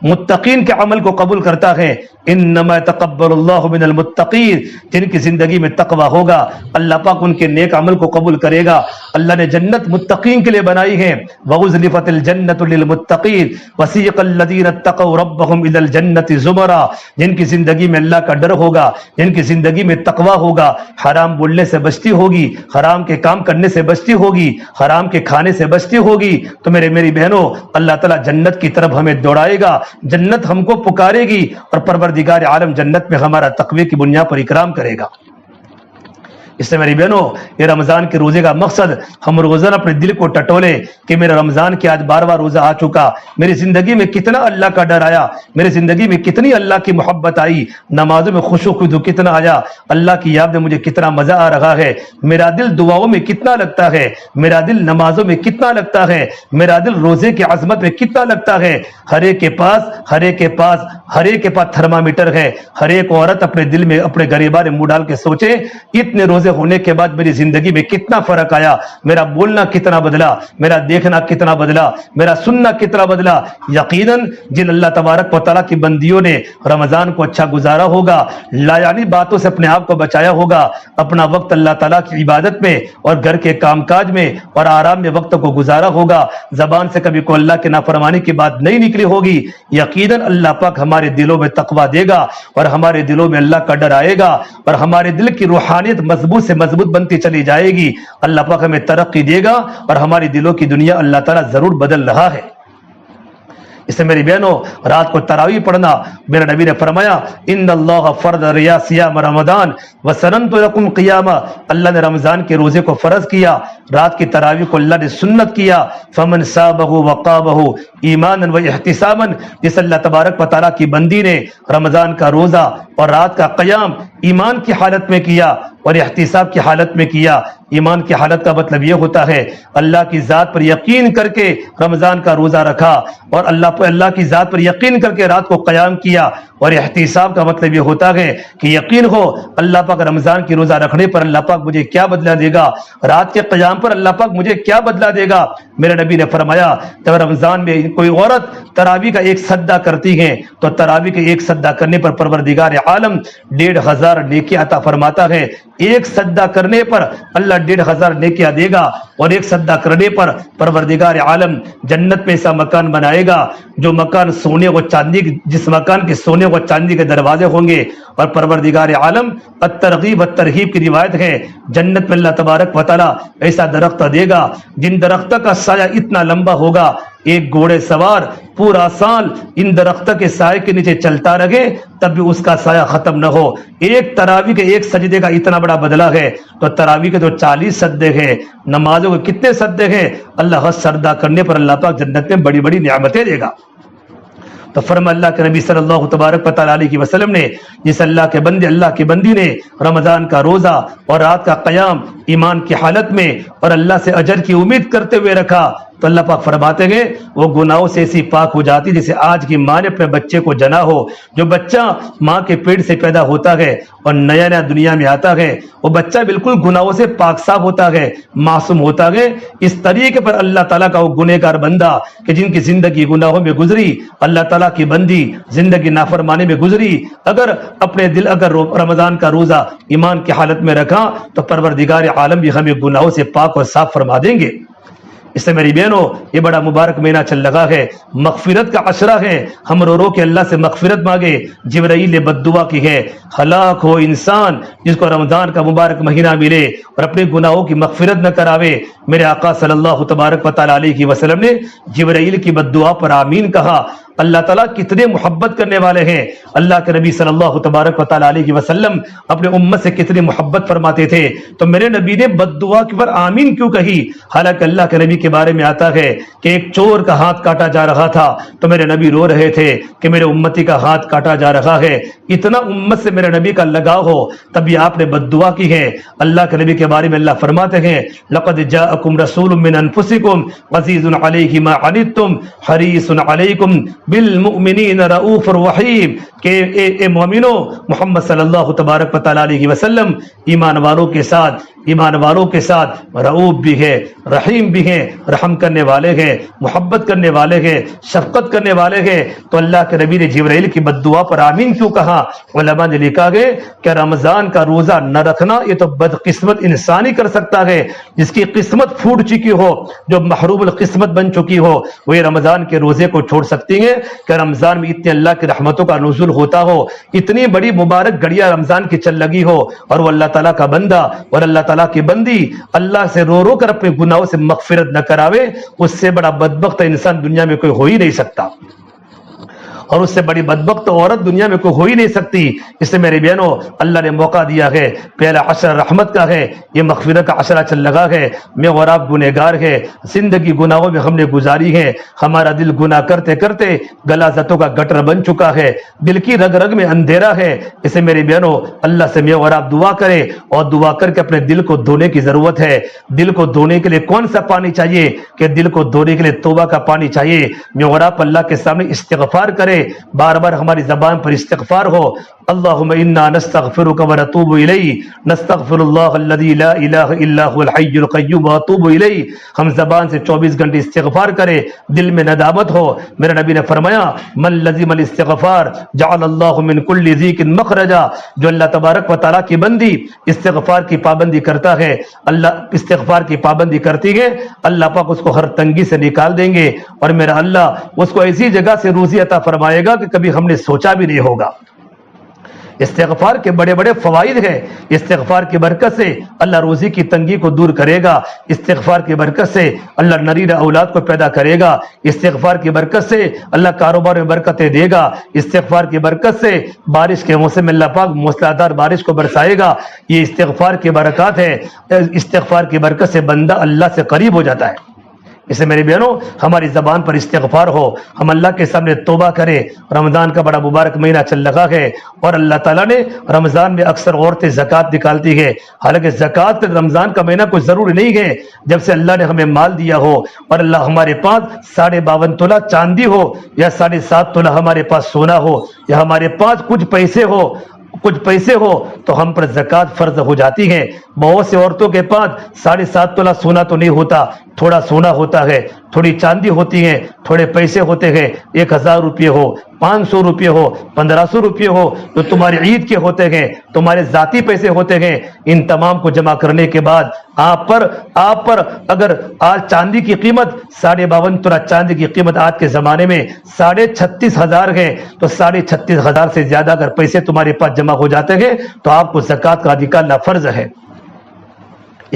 متقین کے عمل کو قبول کرتا ہے، انما يتقبل اللہ من المتقین، جن کی زندگی میں تقوی ہوگا اللہ پاک ان کے نیک عمل کو قبول کرے گا۔ اللہ نے جنت متقین کے لیے بنائی ہے، وَأُزْلِفَتِ الْجَنَّةُ لِلْمُتَّقِينَ وَسِيقَ الَّذِينَ اتَّقَوْا رَبَّهُمْ إِلَى الْجَنَّةِ زُمَرًا، جن کی زندگی میں اللہ کا ڈر ہوگا، جن کی زندگی میں تقوی ہوگا، حرام بولنے سے بچتی ہوگی، حرام کے کام کرنے سے بچتی ہوگی، حرام کے کھانے سے بچتی ہوگی، تو میری بہنوں اللہ تعالیٰ جنت کی طرف ہمیں دوڑائے گا، جنت ہم کو پکارے گی، اور پروردگار عالم جنت میں ہمارا تقوی کی بنیاد پر اکرام کرے گا۔ اس سے میری بہنوں یہ رمضان کے روزے کا مقصد ہم روزانہ اپنے دل کو ٹٹولے کہ میرا رمضان کے آج 12واں روزہ آ چکا، میری زندگی میں کتنا اللہ کا ڈر آیا، میری زندگی میں کتنی اللہ کی محبت آئی، نمازوں میں خشوع خضوع کتنا آیا، اللہ کی یاد میں مجھے کتنا مزہ آ رہا ہے، میرا دل دعاؤں میں کتنا لگتا ہے، میرا دل نمازوں میں کتنا لگتا ہے، میرا دل روزے کی عظمت میں کتنا لگتا ہے۔ ہر ایک کے پاس تھرمامیٹر ہے۔ ہر ایک عورت اپنے دل میں اپنے گریبان میں منہ ڈال کے سوچے اتنے روزے ہونے کے بعد میری زندگی میں کتنا فرق آیا، میرا بولنا کتنا بدلا، میرا دیکھنا کتنا بدلا، میرا سننا کتنا بدلا۔ یقیناً جن اللہ تبارک و تعالیٰ کی بندیوں نے رمضان کو اچھا گزارا ہوگا، لایعنی باتوں سے اپنے آپ کو بچایا ہوگا، اپنا وقت اللہ تعالیٰ کی عبادت میں اور گھر کے کام کاج میں اور آرام میں وقت کو گزارا ہوگا، زبان سے کبھی کوئی اللہ کے نافرمانی کی بات نہیں نکلی ہوگی، یقیناً اللہ پاک ہمارے دلوں میں تقویٰ دے گا اور ہمارے دلوں میں اللہ کا ڈر آئے گا اور ہمارے دل کی روحانیت مضبوط سے مضبوط بنتی چلی جائے گی۔ اللہ پاک ہمیں ترقی دے گا اور ہماری دلوں کی دنیا اللہ تعالیٰ ضرور بدل رہا ہے۔ اس سے میری بہنوں رات کو تراویح پڑھنا، میرے نبی نے فرمایا ان اللہ فرض صیام رمضان وسننت لکم قیاما، اللہ نے رمضان کے روزے کو فرض کیا، رات کی تراویح کو اللہ نے سنت کیا۔ فمن صامہ وقامہ ایمانا واحتسابا، جس اللہ تبارک و تعالیٰ کی بندی نے رمضان کا روزہ اور رات کا قیام ایمان کی حالت میں کیا اور احتساب کی حالت میں کیا۔ ایمان کی حالت کا مطلب یہ ہوتا ہے اللہ کی ذات پر یقین کر کے رمضان کا روزہ رکھا اور اللہ کی ذات پر یقین کر کے رات کو قیام کیا، اور احتساب کا مطلب یہ ہوتا ہے کہ یقین ہو اللہ پاک رمضان کی روزہ رکھنے پر اللہ پاک مجھے کیا بدلہ دے گا، رات کے قیام پر اللہ پاک مجھے کیا بدلہ دے گا۔ میرے نبی نے فرمایا جب رمضان میں کوئی عورت تراویح کا ایک سجدہ کرتی ہے تو تراویح کے ایک سجدہ کرنے پر پروردگار عالم 1500 نیکی عطا فرماتا ہے۔ ایک سجدہ کرنے پر اللہ 1500 نیکیاں دے گا، اور ایک سجدہ کرنے پر پروردگار عالم جنت میں ایسا مکان بنائے گا جو مکان سونے و چاندی، جس مکان کے سونے و چاندی کے دروازے ہوں گے۔ اور پروردگار عالم الترغیب والترہیب کی روایت ہے جنت میں اللہ تبارک و تعالیٰ ایسا درخت دے گا جن درختوں کا سایہ اتنا لمبا ہوگا ایک گھوڑے سوار پورا سال ان درختوں کے سائے کے نیچے چلتا رہے تب بھی اس کا سایہ ختم نہ ہو۔ ایک تراویح کے ایک سجدے کا اتنا بڑا بدلہ ہے، تو تراویح کے تو 40 سجدے ہیں، نمازوں کے کتنے سجدے ہیں؟ اللہ ہر سجدہ کرنے پر اللہ پاک جنت میں بڑی بڑی نعمتیں دے گا۔ تو فرما اللہ کے نبی صلی اللہ تبارک و تعالیٰ علیہ وسلم نے جس اللہ کے بندے اللہ کی بندی نے رمضان کا روزہ اور رات کا قیام ایمان کی حالت میں اور اللہ سے اجر کی امید کرتے ہوئے رکھا تو اللہ پاک فرماتے ہیں وہ گناہوں سے ایسی پاک ہو جاتی جیسے آج کی ماں نے اپنے بچے کو جنا ہو۔ جو بچہ ماں کے پیٹ سے پیدا ہوتا ہے اور نیا نیا دنیا میں آتا ہے وہ بچہ بالکل گناہوں سے پاک صاف ہوتا ہے، معصوم ہوتا ہے۔ اس طریقے پر اللہ تعالیٰ کا وہ گنہگار بندہ کہ جن کی زندگی گناہوں میں گزری، اللہ تعالیٰ کی بندی زندگی نافرمانی میں گزری، اگر اپنے دل اگر رمضان کا روزہ ایمان کی حالت میں رکھا تو پروردگار عالم بھی ہمیں گناہوں سے پاک اور صاف فرما دیں گے۔ اس سے میری بہنوں یہ بڑا مبارک مہینہ چل رہا ہے، مغفرت کا عشرہ ہے، ہم رو کے اللہ سے مغفرت مانگے۔ جبرائیل نے بد دعا کی ہے ہلاک ہو انسان جس کو رمضان کا مبارک مہینہ ملے اور اپنے گناہوں کی مغفرت نہ کراوے۔ میرے آقا صلی اللہ تبارک و تعالیٰ علیہ وسلم نے جبرائیل کی بد دعا پر آمین کہا۔ اللہ تعالیٰ کتنے محبت کرنے والے ہیں، اللہ کے نبی صلی اللہ تبارک و تعالیٰ علیہ وسلم اپنے امت سے کتنی محبت فرماتے تھے، تو میرے نبی نے بد دعا پر آمین کیوں کہی؟ حالانکہ اللہ کے نبی کے بارے میں آتا ہے کہ ایک چور کا ہاتھ کاٹا جا رہا تھا تو میرے نبی رو رہے تھے کہ میرے امتی کا ہاتھ کاٹا جا رہا ہے، اتنا امت سے میرے نبی کا لگاؤ ہو تب بھی آپ نے بد دعا کی ہے۔ اللہ کے نبی کے بارے میں اللہ فرماتے ہیں لقد جاءکم رسول من انفسکم عزیز علیہ ما عنتم حریص علیکم بالمؤمنین رؤوف الرحیم، کہ اے مومنو محمد صلی اللہ تبارک و تعالیٰ علیہ وسلم ایمان والوں کے ساتھ رؤوف بھی ہے، رحیم بھی ہے، رحم کرنے والے ہیں، محبت کرنے والے ہیں، شفقت کرنے والے ہیں۔ تو اللہ کے نبی نے جبرائیل کی بد دعا پر آمین کیوں کہا؟ علماء نے لکھا ہے کہ رمضان کا روزہ نہ رکھنا یہ تو بدقسمت انسان ہی کر سکتا ہے، جس کی قسمت پھوٹ چکی ہو، جو محروم القسمت بن چکی ہو، وہ رمضان کے روزے کو چھوڑ سکتی ہیں کہ رمضان میں اتنے اللہ کی رحمتوں کا نزول ہوتا ہو، اتنی بڑی مبارک گھڑیاں رمضان کی چل لگی ہو اور وہ اللہ تعالیٰ کا بندہ اور اللہ تعالیٰ کی بندی اللہ سے رو کر اپنے گناہوں سے مغفرت نہ کراوے، اس سے بڑا بدبخت انسان دنیا میں کوئی ہو ہی نہیں سکتا۔ اور اس سے بڑی بدبخت عورت دنیا میں کوئی ہو ہی نہیں سکتی۔ اس سے میرے بہنوں اللہ نے موقع دیا ہے، پہلا عشرہ رحمت کا ہے، یہ مغفرت کا عشرہ چل لگا ہے۔ میں اور آپ گنہگار ہے، زندگی گناہوں میں ہم نے گزاری ہے، ہمارا دل گناہ کرتے کرتے غلاظتوں کا گٹر بن چکا ہے، دل کی رگ رگ میں اندھیرا ہے۔ اسے میری بہنوں اللہ سے میں اور آپ دعا کریں، اور دعا کر کے اپنے دل کو دھونے کی ضرورت ہے۔ دل کو دھونے کے لیے کون سا پانی چاہیے؟ کہ دل کو دھونے کے لیے توبہ کا پانی چاہیے۔ میں اور آپ اللہ کے سامنے استغفار کریں، بار بار ہماری زبان پر استغفار ہو۔ اللہم انا نستغفرک ونتوب الیک، نستغفر اللہ الذی لا الہ الا هو الحی القیوم واتوب الیہ۔ ہم زبان سے 24 گھنٹے استغفار کریں، دل میں ندامت ہو۔ میرے نبی نے فرمایا من لزم الاستغفار جعل اللہ من کل ضیق مخرجا، جو اللہ تبارک و تعالیٰ کی بندی استغفار کی پابندی کرتا ہے، اللہ استغفار کی پابندی کرتی ہے، اللہ پاک اس کو ہر تنگی سے نکال دیں گے، اور میرا اللہ اس کو ایسی جگہ سے روزی عطا فرمائے گا کہ کبھی ہم نے سوچا بھی نہیں ہوگا۔ استغفار کے بڑے بڑے فوائد ہیں۔ استغفار کی برکت سے اللہ روزی کی تنگی کو دور کرے گا، استغفار کی برکت سے اللہ نرینہ اولاد کو پیدا کرے گا، استغفار کی برکت سے اللہ کاروبار میں برکتیں دے گا، استغفار کی برکت سے بارش کے موسم میں اللہ پاک موسلادھار بارش کو برسائے گا۔ یہ استغفار کی برکات ہے۔ استغفار کی برکت سے بندہ اللہ سے قریب ہو جاتا ہے۔ اسے میری بہنوں ہماری زبان پر استغفار ہو، ہم اللہ کے سامنے توبہ کریں۔ رمضان کا بڑا مبارک مہینہ چل رہا ہے، اور اللہ تعالیٰ نے رمضان میں اکثر عورتیں زکوٰۃ نکالتی ہے، حالانکہ زکوٰۃ رمضان کا مہینہ کوئی ضروری نہیں ہے۔ جب سے اللہ نے ہمیں مال دیا ہو اور اللہ ہمارے پاس 52.5 تولہ چاندی ہو، یا 7.5 تولہ ہمارے پاس سونا ہو، یا ہمارے پاس کچھ پیسے ہو تو ہم پر زکوٰۃ فرض ہو جاتی ہے۔ بہت سے عورتوں کے پاس 7.5 تولہ سونا تو نہیں ہوتا، تھوڑا سونا ہوتا ہے، تھوڑی چاندی ہوتی ہے، تھوڑے پیسے ہوتے ہیں، 1000 روپے ہو، 500 روپے ہو، 1500 روپے ہو، جو تمہاری عید کے ہوتے ہیں، تمہارے ذاتی پیسے ہوتے ہیں، ان تمام کو جمع کرنے کے بعد آپ پر اگر آج چاندی کی قیمت 52.5 تولہ چاندی کی قیمت آج کے زمانے میں 36,500 ہے، تو 36,500 سے زیادہ اگر پیسے تمہارے پاس جمع ہو جاتے ہیں تو آپ کو زکوٰۃ کا نکالنا فرض ہے۔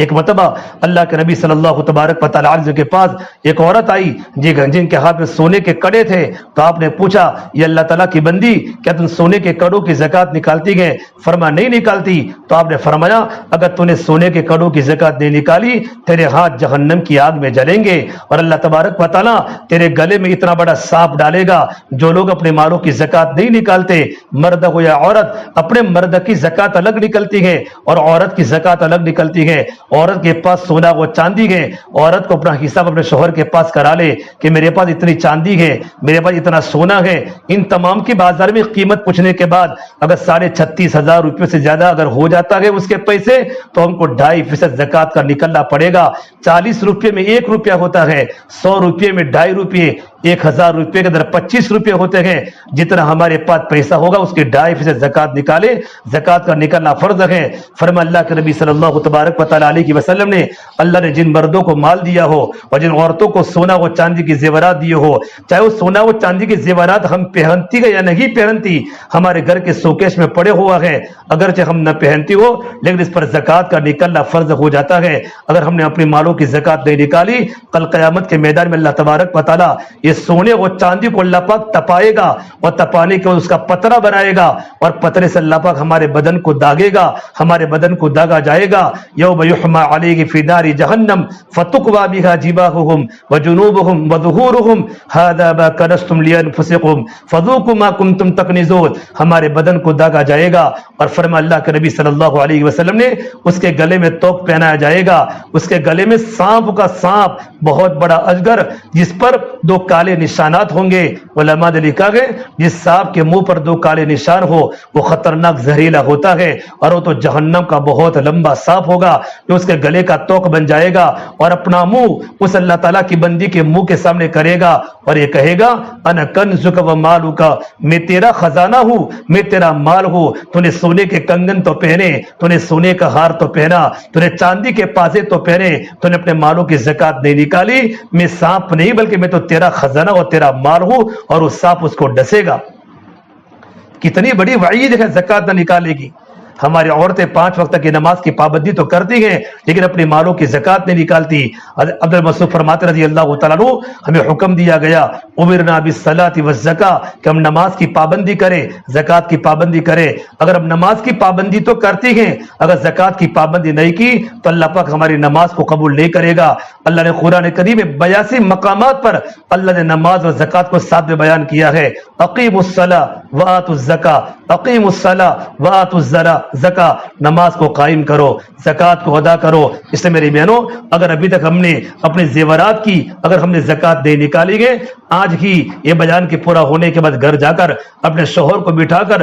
ایک مرتبہ اللہ کے نبی صلی اللہ تبارک و تعالی علیہ کے پاس ایک عورت آئی جن کے ہاتھ میں سونے کے کڑے تھے، تو آپ نے پوچھا یہ اللہ تعالیٰ کی بندی کیا تم سونے کے کڑوں کی زکوٰۃ نکالتی ہے؟ فرمایا نہیں نکالتی۔ تو آپ نے فرمایا اگر تو نے سونے کے کڑوں کی زکوٰۃ نہیں نکالی تیرے ہاتھ جہنم کی آگ میں جلیں گے، اور اللہ تبارک و تعالیٰ تیرے گلے میں اتنا بڑا سانپ ڈالے گا۔ جو لوگ اپنے مالوں کی زکوٰۃ نہیں نکالتے، مرد ہو یا عورت، اپنے مرد کی زکوٰۃ الگ نکلتی ہے اور عورت کی زکوٰۃ الگ نکلتی ہے۔ عورت کے پاس سونا و چاندی ہے، عورت کو اپنا حساب اپنے شوہر کے پاس کرا لے کہ میرے پاس اتنی چاندی ہے، میرے پاس اتنا سونا ہے۔ ان تمام کی بازار میں قیمت پوچھنے کے بعد اگر 36,500 روپے سے زیادہ اگر ہو جاتا ہے اس کے پیسے، تو ہم کو 2.5% زکوٰۃ کا نکلنا پڑے گا۔ 40 روپے میں 1 روپیہ ہوتا ہے، 100 روپے میں 2.5 روپے، 1000 روپے کے اندر 25 روپے ہوتے ہیں۔ جتنا ہمارے پاس پیسہ ہوگا اس کے 2.5% زکوٰۃ نکالے، زکوٰۃ کا نکلنا فرض ہے۔ فرمایا اللہ کے نبی صلی اللہ تبارک و تعالی علیہ وسلم نے اللہ نے جن مردوں کو مال دیا ہو اور جن عورتوں کو سونا و چاندی کی زیورات دیے ہو، چاہے وہ سونا و چاندی کے زیورات ہم پہنتی ہے یا نہیں پہنتی، ہمارے گھر کے سوکیش میں پڑے ہوا ہے، اگرچہ ہم نہ پہنتی ہو لیکن اس پر زکوٰۃ کا نکلنا فرض ہو جاتا ہے۔ اگر ہم نے اپنی مالوں کی زکوٰۃ نہیں نکالی، کل قیامت کے میدان میں اللہ تبارک و تعالی یہ سونے و چاندی کو اللہ پاک تپائے گا، اور تپانے کے اس کا پترا بنائے گا، اور پترے سے اللہ پاک ہمارے بدن کو داغے گا، ہمارے بدن کو داغا جائے گا۔ یوم یحمى علیہ فی نار جہنم فتقوی بها جباہہم وجنوبہم وظہورہم ھذا ما کنزتم لانفسکم فذوقوا ما کنتم تکنزون۔ ہمارے بدن کو داغا جائے گا، اور فرمایا اللہ کے نبی صلی اللہ علیہ وسلم نے اس کے گلے میں توق پہنایا جائے گا، اس کے گلے میں سانپ کا سانپ، بہت بڑا اجگر جس پر 2 کالے نشانات ہوں گے۔ علماء نے لکھا ہے جس سانپ کے منہ پر 2 کالے نشان ہو وہ خطرناک زہریلا ہوتا ہے، اور وہ تو جہنم کا بہت لمبا سانپ ہوگا جو اس کے گلے کا توق بن جائے گا، اور اپنا منہ اس اللہ تعالیٰ کی بندی کے منہ کے سامنے کرے گا اور یہ کہے گا انا کنزک و مالک، میں تیرا خزانہ ہوں، میں تیرا مال ہوں۔ تو نے سونے کے کنگن تو پہنے، تو نے سونے کا ہار تو پہنا، تو نے چاندی کے پازے تو پہنے، تو نے اپنے مالوں کی زکوٰۃ نہیں نکالی، میں سانپ نہیں بلکہ میں تو تیرا خزانہ اور تیرا مال ہوں، اور وہ سانپ اس کو ڈسے گا۔ کتنی بڑی وعید ہے زکوٰۃ نہ نکالے گی۔ ہماری عورتیں 5 وقت کی نماز کی پابندی تو کرتی ہیں لیکن اپنے مالوں کی زکات نہیں نکالتی. عبد المسعود فرماتے رضی اللہ تعالیٰ عنہ ہمیں حکم دیا گیا امرنا بالصلاۃ والزکاۃ کہ ہم نماز کی پابندی کریں زکات کی پابندی کریں. اگر ہم نماز کی پابندی تو کرتی ہیں اگر زکات کی پابندی نہیں کی تو اللہ پاک ہماری نماز کو قبول نہیں کرے گا. اللہ نے قرآن کریم میں 82 مقامات پر اللہ نے نماز اور زکات کو ساتھ میں بیان کیا ہے. اقیموا الصلاۃ وآتوا الزکاۃ اقیموا الصلاۃ وآتوا الزکاۃ نماز کو قائم کرو زکات کو ادا کرو. اس سے میری بہنوں اگر ابھی تک ہم نے اپنے زیورات کی اگر ہم نے زکات دے نکالی گئے آج ہی یہ بیان کے پورا ہونے کے بعد گھر جا کر اپنے شوہر کو بٹھا کر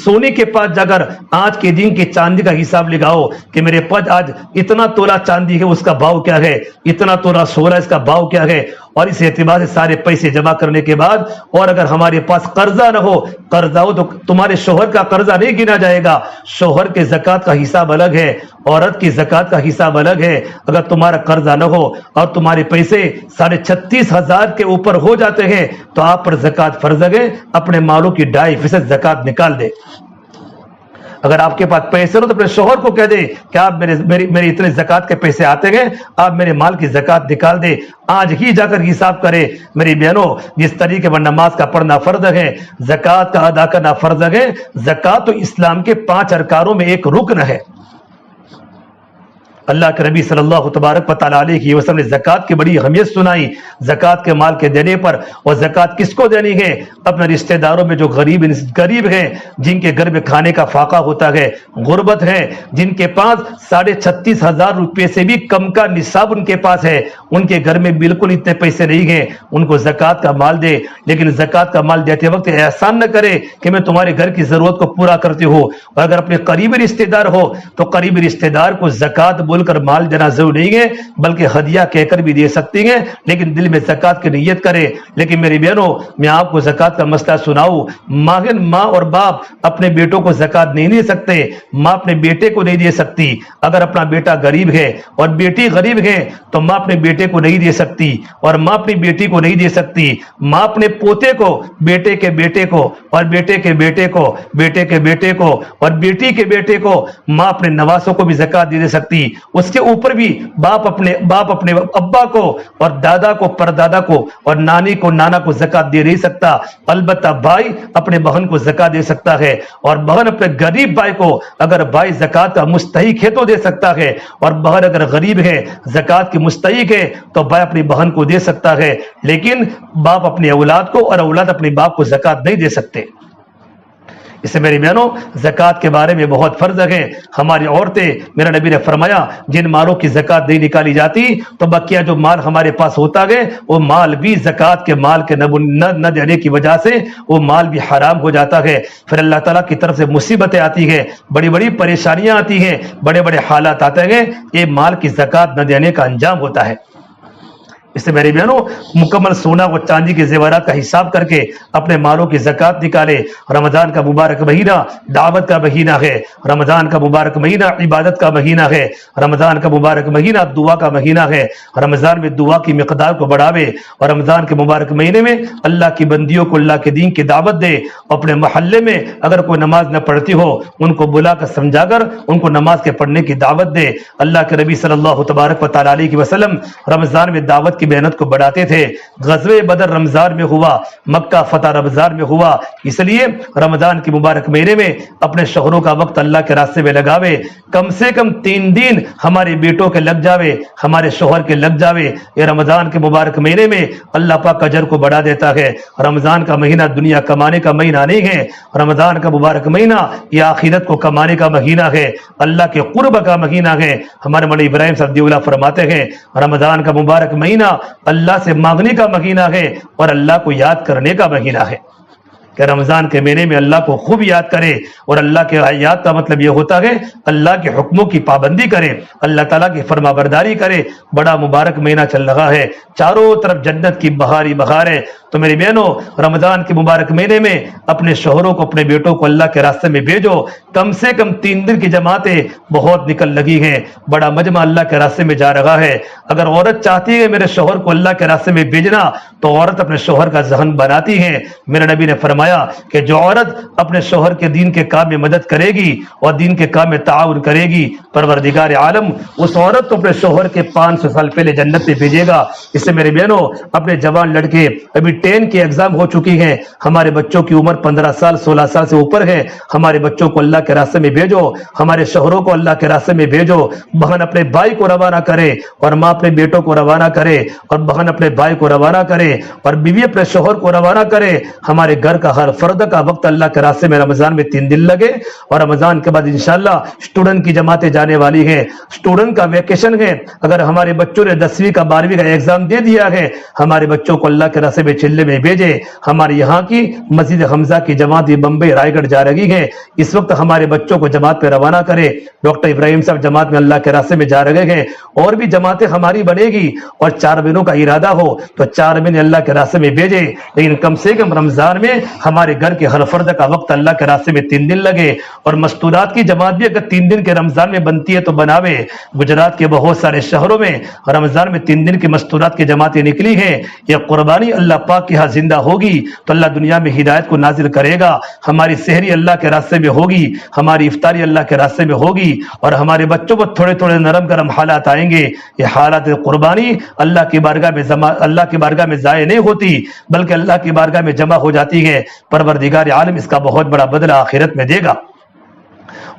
سونے کے پاس جا کر آج کے دن کی چاندی کا حساب لگاؤ کہ میرے پاس آج اتنا تولہ چاندی ہے اس کا بھاؤ کیا ہے اتنا تولہ سونا اس کا بھاؤ کیا ہے. اور اس اعتبار سے سارے پیسے جمع کرنے کے بعد اور اگر ہمارے پاس قرضہ نہ ہو قرضہ ہو تو تمہارے شوہر کا قرضہ نہیں گنا جائے گا. شوہر کے زکات کا حساب الگ ہے عورت کی زکات کا حساب الگ ہے. اگر تمہارا قرضہ نہ ہو اور تمہارے پیسے 36,500 کے اوپر ہو جاتے ہیں تو آپ پر زکات فرض ہے. اپنے مالوں کی 2.5% زکات نکال دے. اگر آپ کے پاس پیسے ہو تو اپنے شوہر کو کہہ دے کہ آپ میرے اتنے زکات کے پیسے آتے ہیں آپ میرے مال کی زکات نکال دے. آج ہی جا کر حساب کرے. میری بہنوں جس طریقے پر نماز کا پڑھنا فرض ہے زکات کا ادا کرنا فرض ہے. زکات تو اسلام کے 5 ارکانوں میں ایک رکن ہے. اللہ کے نبی صلی اللہ تبارک و تعالیٰ علیہ وسلم نے زکات کی بڑی اہمیت سنائی زکات کے مال کے دینے پر. اور زکات کس کو دینی ہے اپنے رشتہ داروں میں جو غریب ہیں جن کے گھر میں کھانے کا فاقہ ہوتا ہے غربت ہے جن کے پاس 36,500 روپے سے بھی کم کا نصاب ان کے پاس ہے ان کے گھر میں بالکل اتنے پیسے نہیں ہیں ان کو زکات کا مال دے. لیکن زکات کا مال دیتے وقت احسان نہ کرے کہ میں تمہارے گھر کی ضرورت کو پورا کرتی ہوں. اور اگر اپنے قریبی رشتہ دار ہو تو قریبی رشتہ دار کو زکات بول کر مال دینا ضروری نہیں ہے بلکہ ہدیہ کہہ کر بھی دے سکتی ہیں لیکن دل میں زکات کی نیت کرے. لیکن میری بہنوں میں آپ کو زکات کا مسئلہ سناؤں. ماں اور باپ اپنے بیٹوں کو زکات نہیں دے سکتے. ماں اپنے بیٹے کو نہیں دے سکتی. اگر اپنا بیٹا غریب ہے اور بیٹی غریب ہے تو ماں اپنے بیٹے کو نہیں دے سکتی اور ماں اپنی بیٹی کو نہیں دے سکتی. ماں اپنے پوتے کو بیٹے کے بیٹے کو اور بیٹے کے بیٹے کو بیٹے کے بیٹے کو اور بیٹی کے بیٹے کو ماں اپنے نواسوں کو بھی زکات دے سکتی. اس کے اوپر بھی باپ اپنے ابا کو اور دادا کو پردادا کو اور نانی کو نانا کو زکات دے نہیں سکتا. البتہ بھائی اپنے بہن کو زکات دے سکتا ہے اور بہن اپنے غریب بھائی کو اگر بھائی زکات کا مستحق ہے تو دے سکتا ہے اور بہن اگر غریب ہے زکات کی مستحق ہے تو بھائی اپنی بہن کو دے سکتا ہے. لیکن باپ اپنی اولاد کو اور اولاد اپنے باپ کو زکات نہیں دے سکتے. اس سے میری بہنوں زکات کے بارے میں بہت فرض ہے. ہماری عورتیں میرا نبی نے فرمایا جن مالوں کی زکات نہیں نکالی جاتی تو بقیہ جو مال ہمارے پاس ہوتا ہے وہ مال بھی زکات کے مال کے نہ دینے کی وجہ سے وہ مال بھی حرام ہو جاتا ہے. پھر اللہ تعالیٰ کی طرف سے مصیبتیں آتی ہیں بڑی بڑی پریشانیاں آتی ہیں بڑے بڑے حالات آتے ہیں. یہ مال کی زکات نہ دینے کا انجام ہوتا ہے. اس سے میری بہنوں مکمل سونا و چاندی کے زیورات کا حساب کر کے اپنے مالوں کی زکات نکالے. رمضان کا مبارک مہینہ دعوت کا مہینہ ہے. رمضان کا مبارک مہینہ عبادت کا مہینہ ہے. رمضان کا مبارک مہینہ دعا کا مہینہ ہے. رمضان میں دعا کی مقدار کو بڑھاوے اور رمضان کے مبارک مہینے میں اللہ کی بندیوں کو اللہ کے دین کی دعوت دے. اپنے محلے میں اگر کوئی نماز نہ پڑھتی ہو ان کو بلا کر سمجھا کر ان کو نماز کے پڑھنے کی دعوت دے. اللہ کے نبی صلی اللہ تبارک و تعالیٰ علیہ وسلم رمضان میں دعوت کی محنت کو بڑھاتے تھے. غزوہ بدر رمضان میں ہوا مکہ فتح رمضان میں ہوا. اس لیے رمضان کی مبارک مہینے میں اپنے شوہروں کا وقت اللہ کے راستے میں لگاوے. کم سے کم 3 دن ہمارے بیٹوں کے لگ جاوے ہمارے شوہر کے لگ جاوے. یہ رمضان کے مبارک مہینے میں اللہ پاک اجر کو بڑھا دیتا ہے. رمضان کا مہینہ دنیا کمانے کا مہینہ نہیں ہے. رمضان کا مبارک مہینہ یہ آخرت کو کمانے کا مہینہ ہے. اللہ کے قرب کا مہینہ ہے. ہمارے مولانا ابراہیم صاحب دیولہ فرماتے ہیں رمضان کا مبارک مہینہ اللہ سے مانگنے کا مہینہ ہے اور اللہ کو یاد کرنے کا مہینہ ہے. کہ رمضان کے مہینے میں اللہ کو خوب یاد کرے اور اللہ کے یاد کا مطلب یہ ہوتا ہے اللہ کے حکموں کی پابندی کرے اللہ تعالیٰ کی فرما برداری کرے. بڑا مبارک مہینہ چل رہا ہے چاروں طرف جنت کی بہاری بہار ہے. تو میری بہنوں رمضان کے مبارک مہینے میں اپنے شوہروں کو اپنے بیٹوں کو اللہ کے راستے میں بھیجو. کم سے کم 3 دن کی جماعتیں بہت نکل لگی ہیں. بڑا مجمع اللہ کے راستے میں جا رہا ہے. اگر عورت چاہتی ہے میرے شوہر کو اللہ کے راستے میں بھیجنا تو عورت اپنے شوہر کا ذہن بناتی ہے۔ میرے نبی نے فرمایا کہ جو عورت اپنے شوہر کے دین کے کام میں مدد کرے گی اور دین کے کام میں تعاون کرے گی، پروردگار عالم اس عورت کو اپنے شوہر کے 500 سال پہلے جنت میں بھیجے گا۔ اس سے میرے بہنوں، اپنے جوان لڑکے، ابھی 10 کی ایگزام ہو چکی ہے، ہمارے بچوں کی عمر 15 سال 16 سال سے اوپر ہے، ہمارے بچوں کو اللہ کے راستے میں بھیجو، ہمارے شوہروں کو اللہ کے راستے میں بھیجو۔ بہن اپنے بھائی کو روانہ کرے اور ماں اپنے بیٹوں کو روانہ کرے، اور بہن اپنے بھائی کو روانہ کرے اور بیوی اپنے شوہر کو روانہ کرے۔ ہمارے گھر کا ہر فرد کا وقت اللہ کے راستے میں رمضان میں 3 دن لگے، اور رمضان کے بعد انشاءاللہ اسٹوڈنٹ کی جماعتیں جانے والی ہے، اسٹوڈنٹ کا ویکیشن ہے۔ اگر ہمارے بچوں نے 10ویں کا 12ویں کا ایگزام دے دیا ہے، ہمارے بچوں کو اللہ کے راستے میں چلے میں بھیجے۔ ہمارے یہاں کی مسجد حمزہ کی جماعت بمبئی رائے گڑھ جا رہی ہے، اس وقت ہمارے بچوں کو جماعت پہ روانہ کرے۔ ڈاکٹر ابراہیم صاحب جماعت میں اللہ کے راستے میں جا رہے ہیں، اور بھی جماعتیں ہماری بنے گی، اور 4 مہینوں کا ارادہ ہو تو 4 مہینے اللہ کے راستے میں بھیجے، لیکن کم سے کم رمضان میں ہمارے گھر کے ہر فرد کا وقت اللہ کے راستے میں 3 دن لگے۔ اور مستورات کی جماعت بھی اگر 3 دن کے رمضان میں بنتی ہے تو بناوے۔ گجرات کے بہت سارے شہروں میں رمضان میں 3 دن کی مستورات کی جماعتیں نکلی ہیں۔ یہ قربانی اللہ پاک کے ہاں زندہ ہوگی تو اللہ دنیا میں ہدایت کو نازل کرے گا۔ ہماری سحری اللہ کے راستے میں ہوگی، ہماری افطاری اللہ کے راستے میں ہوگی، اور ہمارے بچوں کو تھوڑے تھوڑے نرم گرم حالات آئیں گے۔ یہ حالات قربانی اللہ کی بارگاہ میں ضائع نہیں ہوتی، بلکہ اللہ کی بارگاہ میں جمع ہو جاتی ہے۔ پروردگار عالم اس کا بہت بڑا بدلہ آخرت میں دے گا۔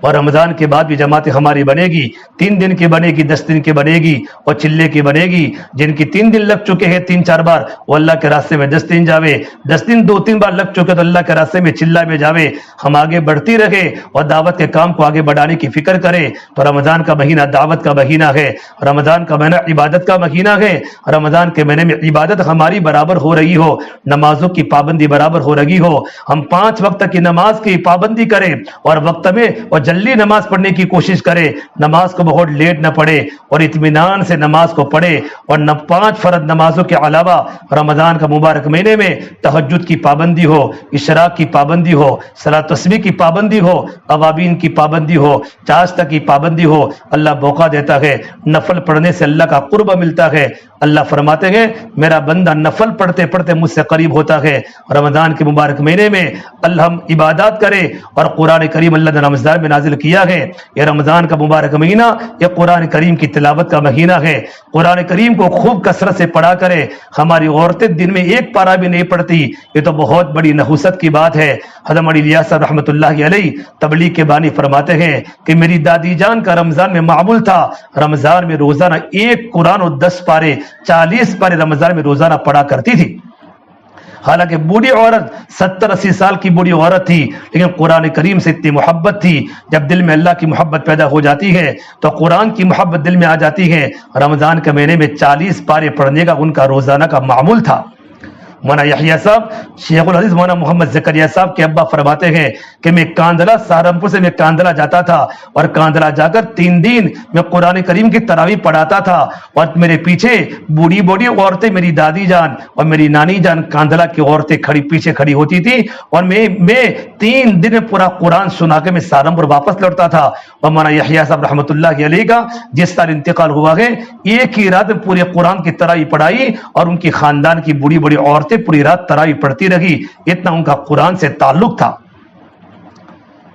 اور رمضان کے بعد بھی جماعت ہماری بنے گی، 3 دن کی بنے گی، 10 دن کی بنے گی، اور چلے کی بنے گی۔ جن کی 3 دن لگ چکے ہیں 3-4 بار، وہ اللہ کے راستے میں 10 دن جاوے، 10 دن 2-3 بار لگ چکے تو اللہ کے راستے میں چلہ میں جاوے۔ ہم آگے بڑھتی رہے اور دعوت کے کام کو آگے بڑھانے کی فکر کرے۔ تو رمضان کا مہینہ دعوت کا مہینہ ہے، رمضان کا مہینہ عبادت کا مہینہ ہے۔ رمضان کے مہینے میں عبادت ہماری برابر ہو رہی ہو، نمازوں کی پابندی برابر ہو رہی ہو، ہم 5 وقت کی نماز کی پابندی کریں، اور وقت میں اور جلدی نماز پڑھنے کی کوشش کرے، نماز کو بہت لیٹ نہ پڑھے اور اطمینان سے نماز کو پڑھے۔ اور 5 فرض نمازوں کے علاوہ رمضان کا مبارک مہینے میں تہجد کی پابندی ہو، اشراق کی پابندی ہو، صلاۃ تسبیح کی پابندی ہو، اوابین کی پابندی ہو، چاشتہ کی پابندی ہو۔ اللہ موقع دیتا ہے، نفل پڑھنے سے اللہ کا قرب ملتا ہے۔ اللہ فرماتے ہیں میرا بندہ نفل پڑھتے پڑھتے مجھ سے قریب ہوتا ہے۔ رمضان کے مبارک مہینے میں اللہ ہم عبادات کرے، اور قرآن کریم اللہ نے رمضان میں نازل کیا ہے۔ یہ رمضان کا مبارک مہینہ یہ قرآن کریم کی تلاوت کا مہینہ ہے۔ قرآن کریم کو خوب کثرت سے پڑھا کرے۔ ہماری عورتیں دن میں 1 پارہ بھی نہیں پڑھتی، یہ تو بہت بڑی نحوست کی بات ہے۔ حضرت علی الیاس صاحب رحمۃ اللہ علیہ تبلیغ کے بانی فرماتے ہیں کہ میری دادی جان کا رمضان میں معمول تھا، رمضان میں روزانہ 1 قرآن اور 10 پارے 40 پارے رمضان میں روزانہ پڑھا کرتی تھی۔ حالانکہ بوڑھی عورت 70-80 سال کی بوڑھی عورت تھی، لیکن قرآن کریم سے اتنی محبت تھی۔ جب دل میں اللہ کی محبت پیدا ہو جاتی ہے تو قرآن کی محبت دل میں آ جاتی ہے۔ رمضان کے مہینے میں 40 پارے پڑھنے کا ان کا روزانہ کا معمول تھا۔ مولانا یحییٰ صاحب شیخ الحدیث مولانا محمد زکریا صاحب کے ابا فرماتے ہیں کہ میں کاندلا سہارنپور سے میں کاندلا جاتا تھا، اور کاندلا جا کر 3 دن میں قرآن کریم کی تراویح پڑھاتا تھا، اور میرے پیچھے بوڑھی بوڑھی عورتیں میری دادی جان اور میری نانی جان کاندلا کی عورتیں پیچھے کھڑی ہوتی تھی، اور میں 3 دن میں پورا قرآن سنا کے میں سہارنپور واپس لوٹتا تھا۔ اور مولانا یحییٰ صاحب رحمۃ اللہ علیہ کا جس سال انتقال ہوا ہے، ایک ہی رات میں پورے قرآن کی تراویح پڑھائی، اور ان کی خاندان کی بوڑھی بوڑھی عورتیں پوری رات تراویح پڑھتی رہی، اتنا ان کا قرآن سے تعلق تھا۔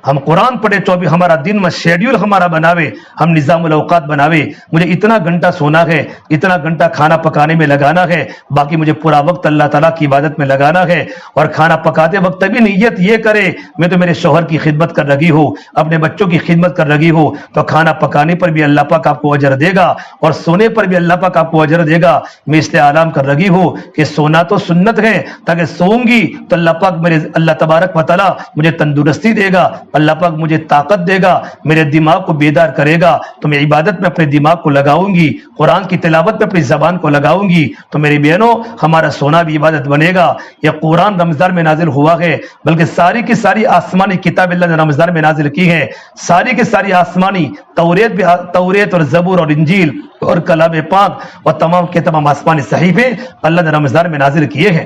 ہم قرآن پڑھے 24، ہمارا دن میں شیڈیول ہمارا بناوے، ہم نظام الاوقات بناوے، مجھے اتنا گھنٹہ سونا ہے، اتنا گھنٹہ کھانا پکانے میں لگانا ہے، باقی مجھے پورا وقت اللہ تعالیٰ کی عبادت میں لگانا ہے۔ اور کھانا پکاتے وقت بھی نیت یہ کرے میں تو میرے شوہر کی خدمت کر رہی ہوں، اپنے بچوں کی خدمت کر رہی ہوں، تو کھانا پکانے پر بھی اللہ پاک آپ کو اجر دے گا، اور سونے پر بھی اللہ پاک آپ کو اجر دے گا۔ میں اس لیے اعلان کر رہی ہوں کہ سونا تو سنت ہے، تاکہ سوؤں گی تو اللہ پاک اللہ تبارک و تعالیٰ مجھے تندرستی دے گا، اللہ پاک مجھے طاقت دے گا، میرے دماغ کو بیدار کرے گا، تو میں عبادت میں اپنے دماغ کو لگاؤں گی، قرآن کی تلاوت میں اپنی زبان کو لگاؤں گی، تو میری بہنوں ہمارا سونا بھی عبادت بنے گا۔ یہ قرآن رمضان میں نازل ہوا ہے، بلکہ ساری کی ساری آسمانی کتاب اللہ نے رمضان میں نازل کی ہے، ساری کی ساری آسمانی توریت اور زبور اور انجیل اور کلام پاک اور تمام کے تمام آسمانی صحیفے اللہ نے رمضان میں نازل کیے ہیں۔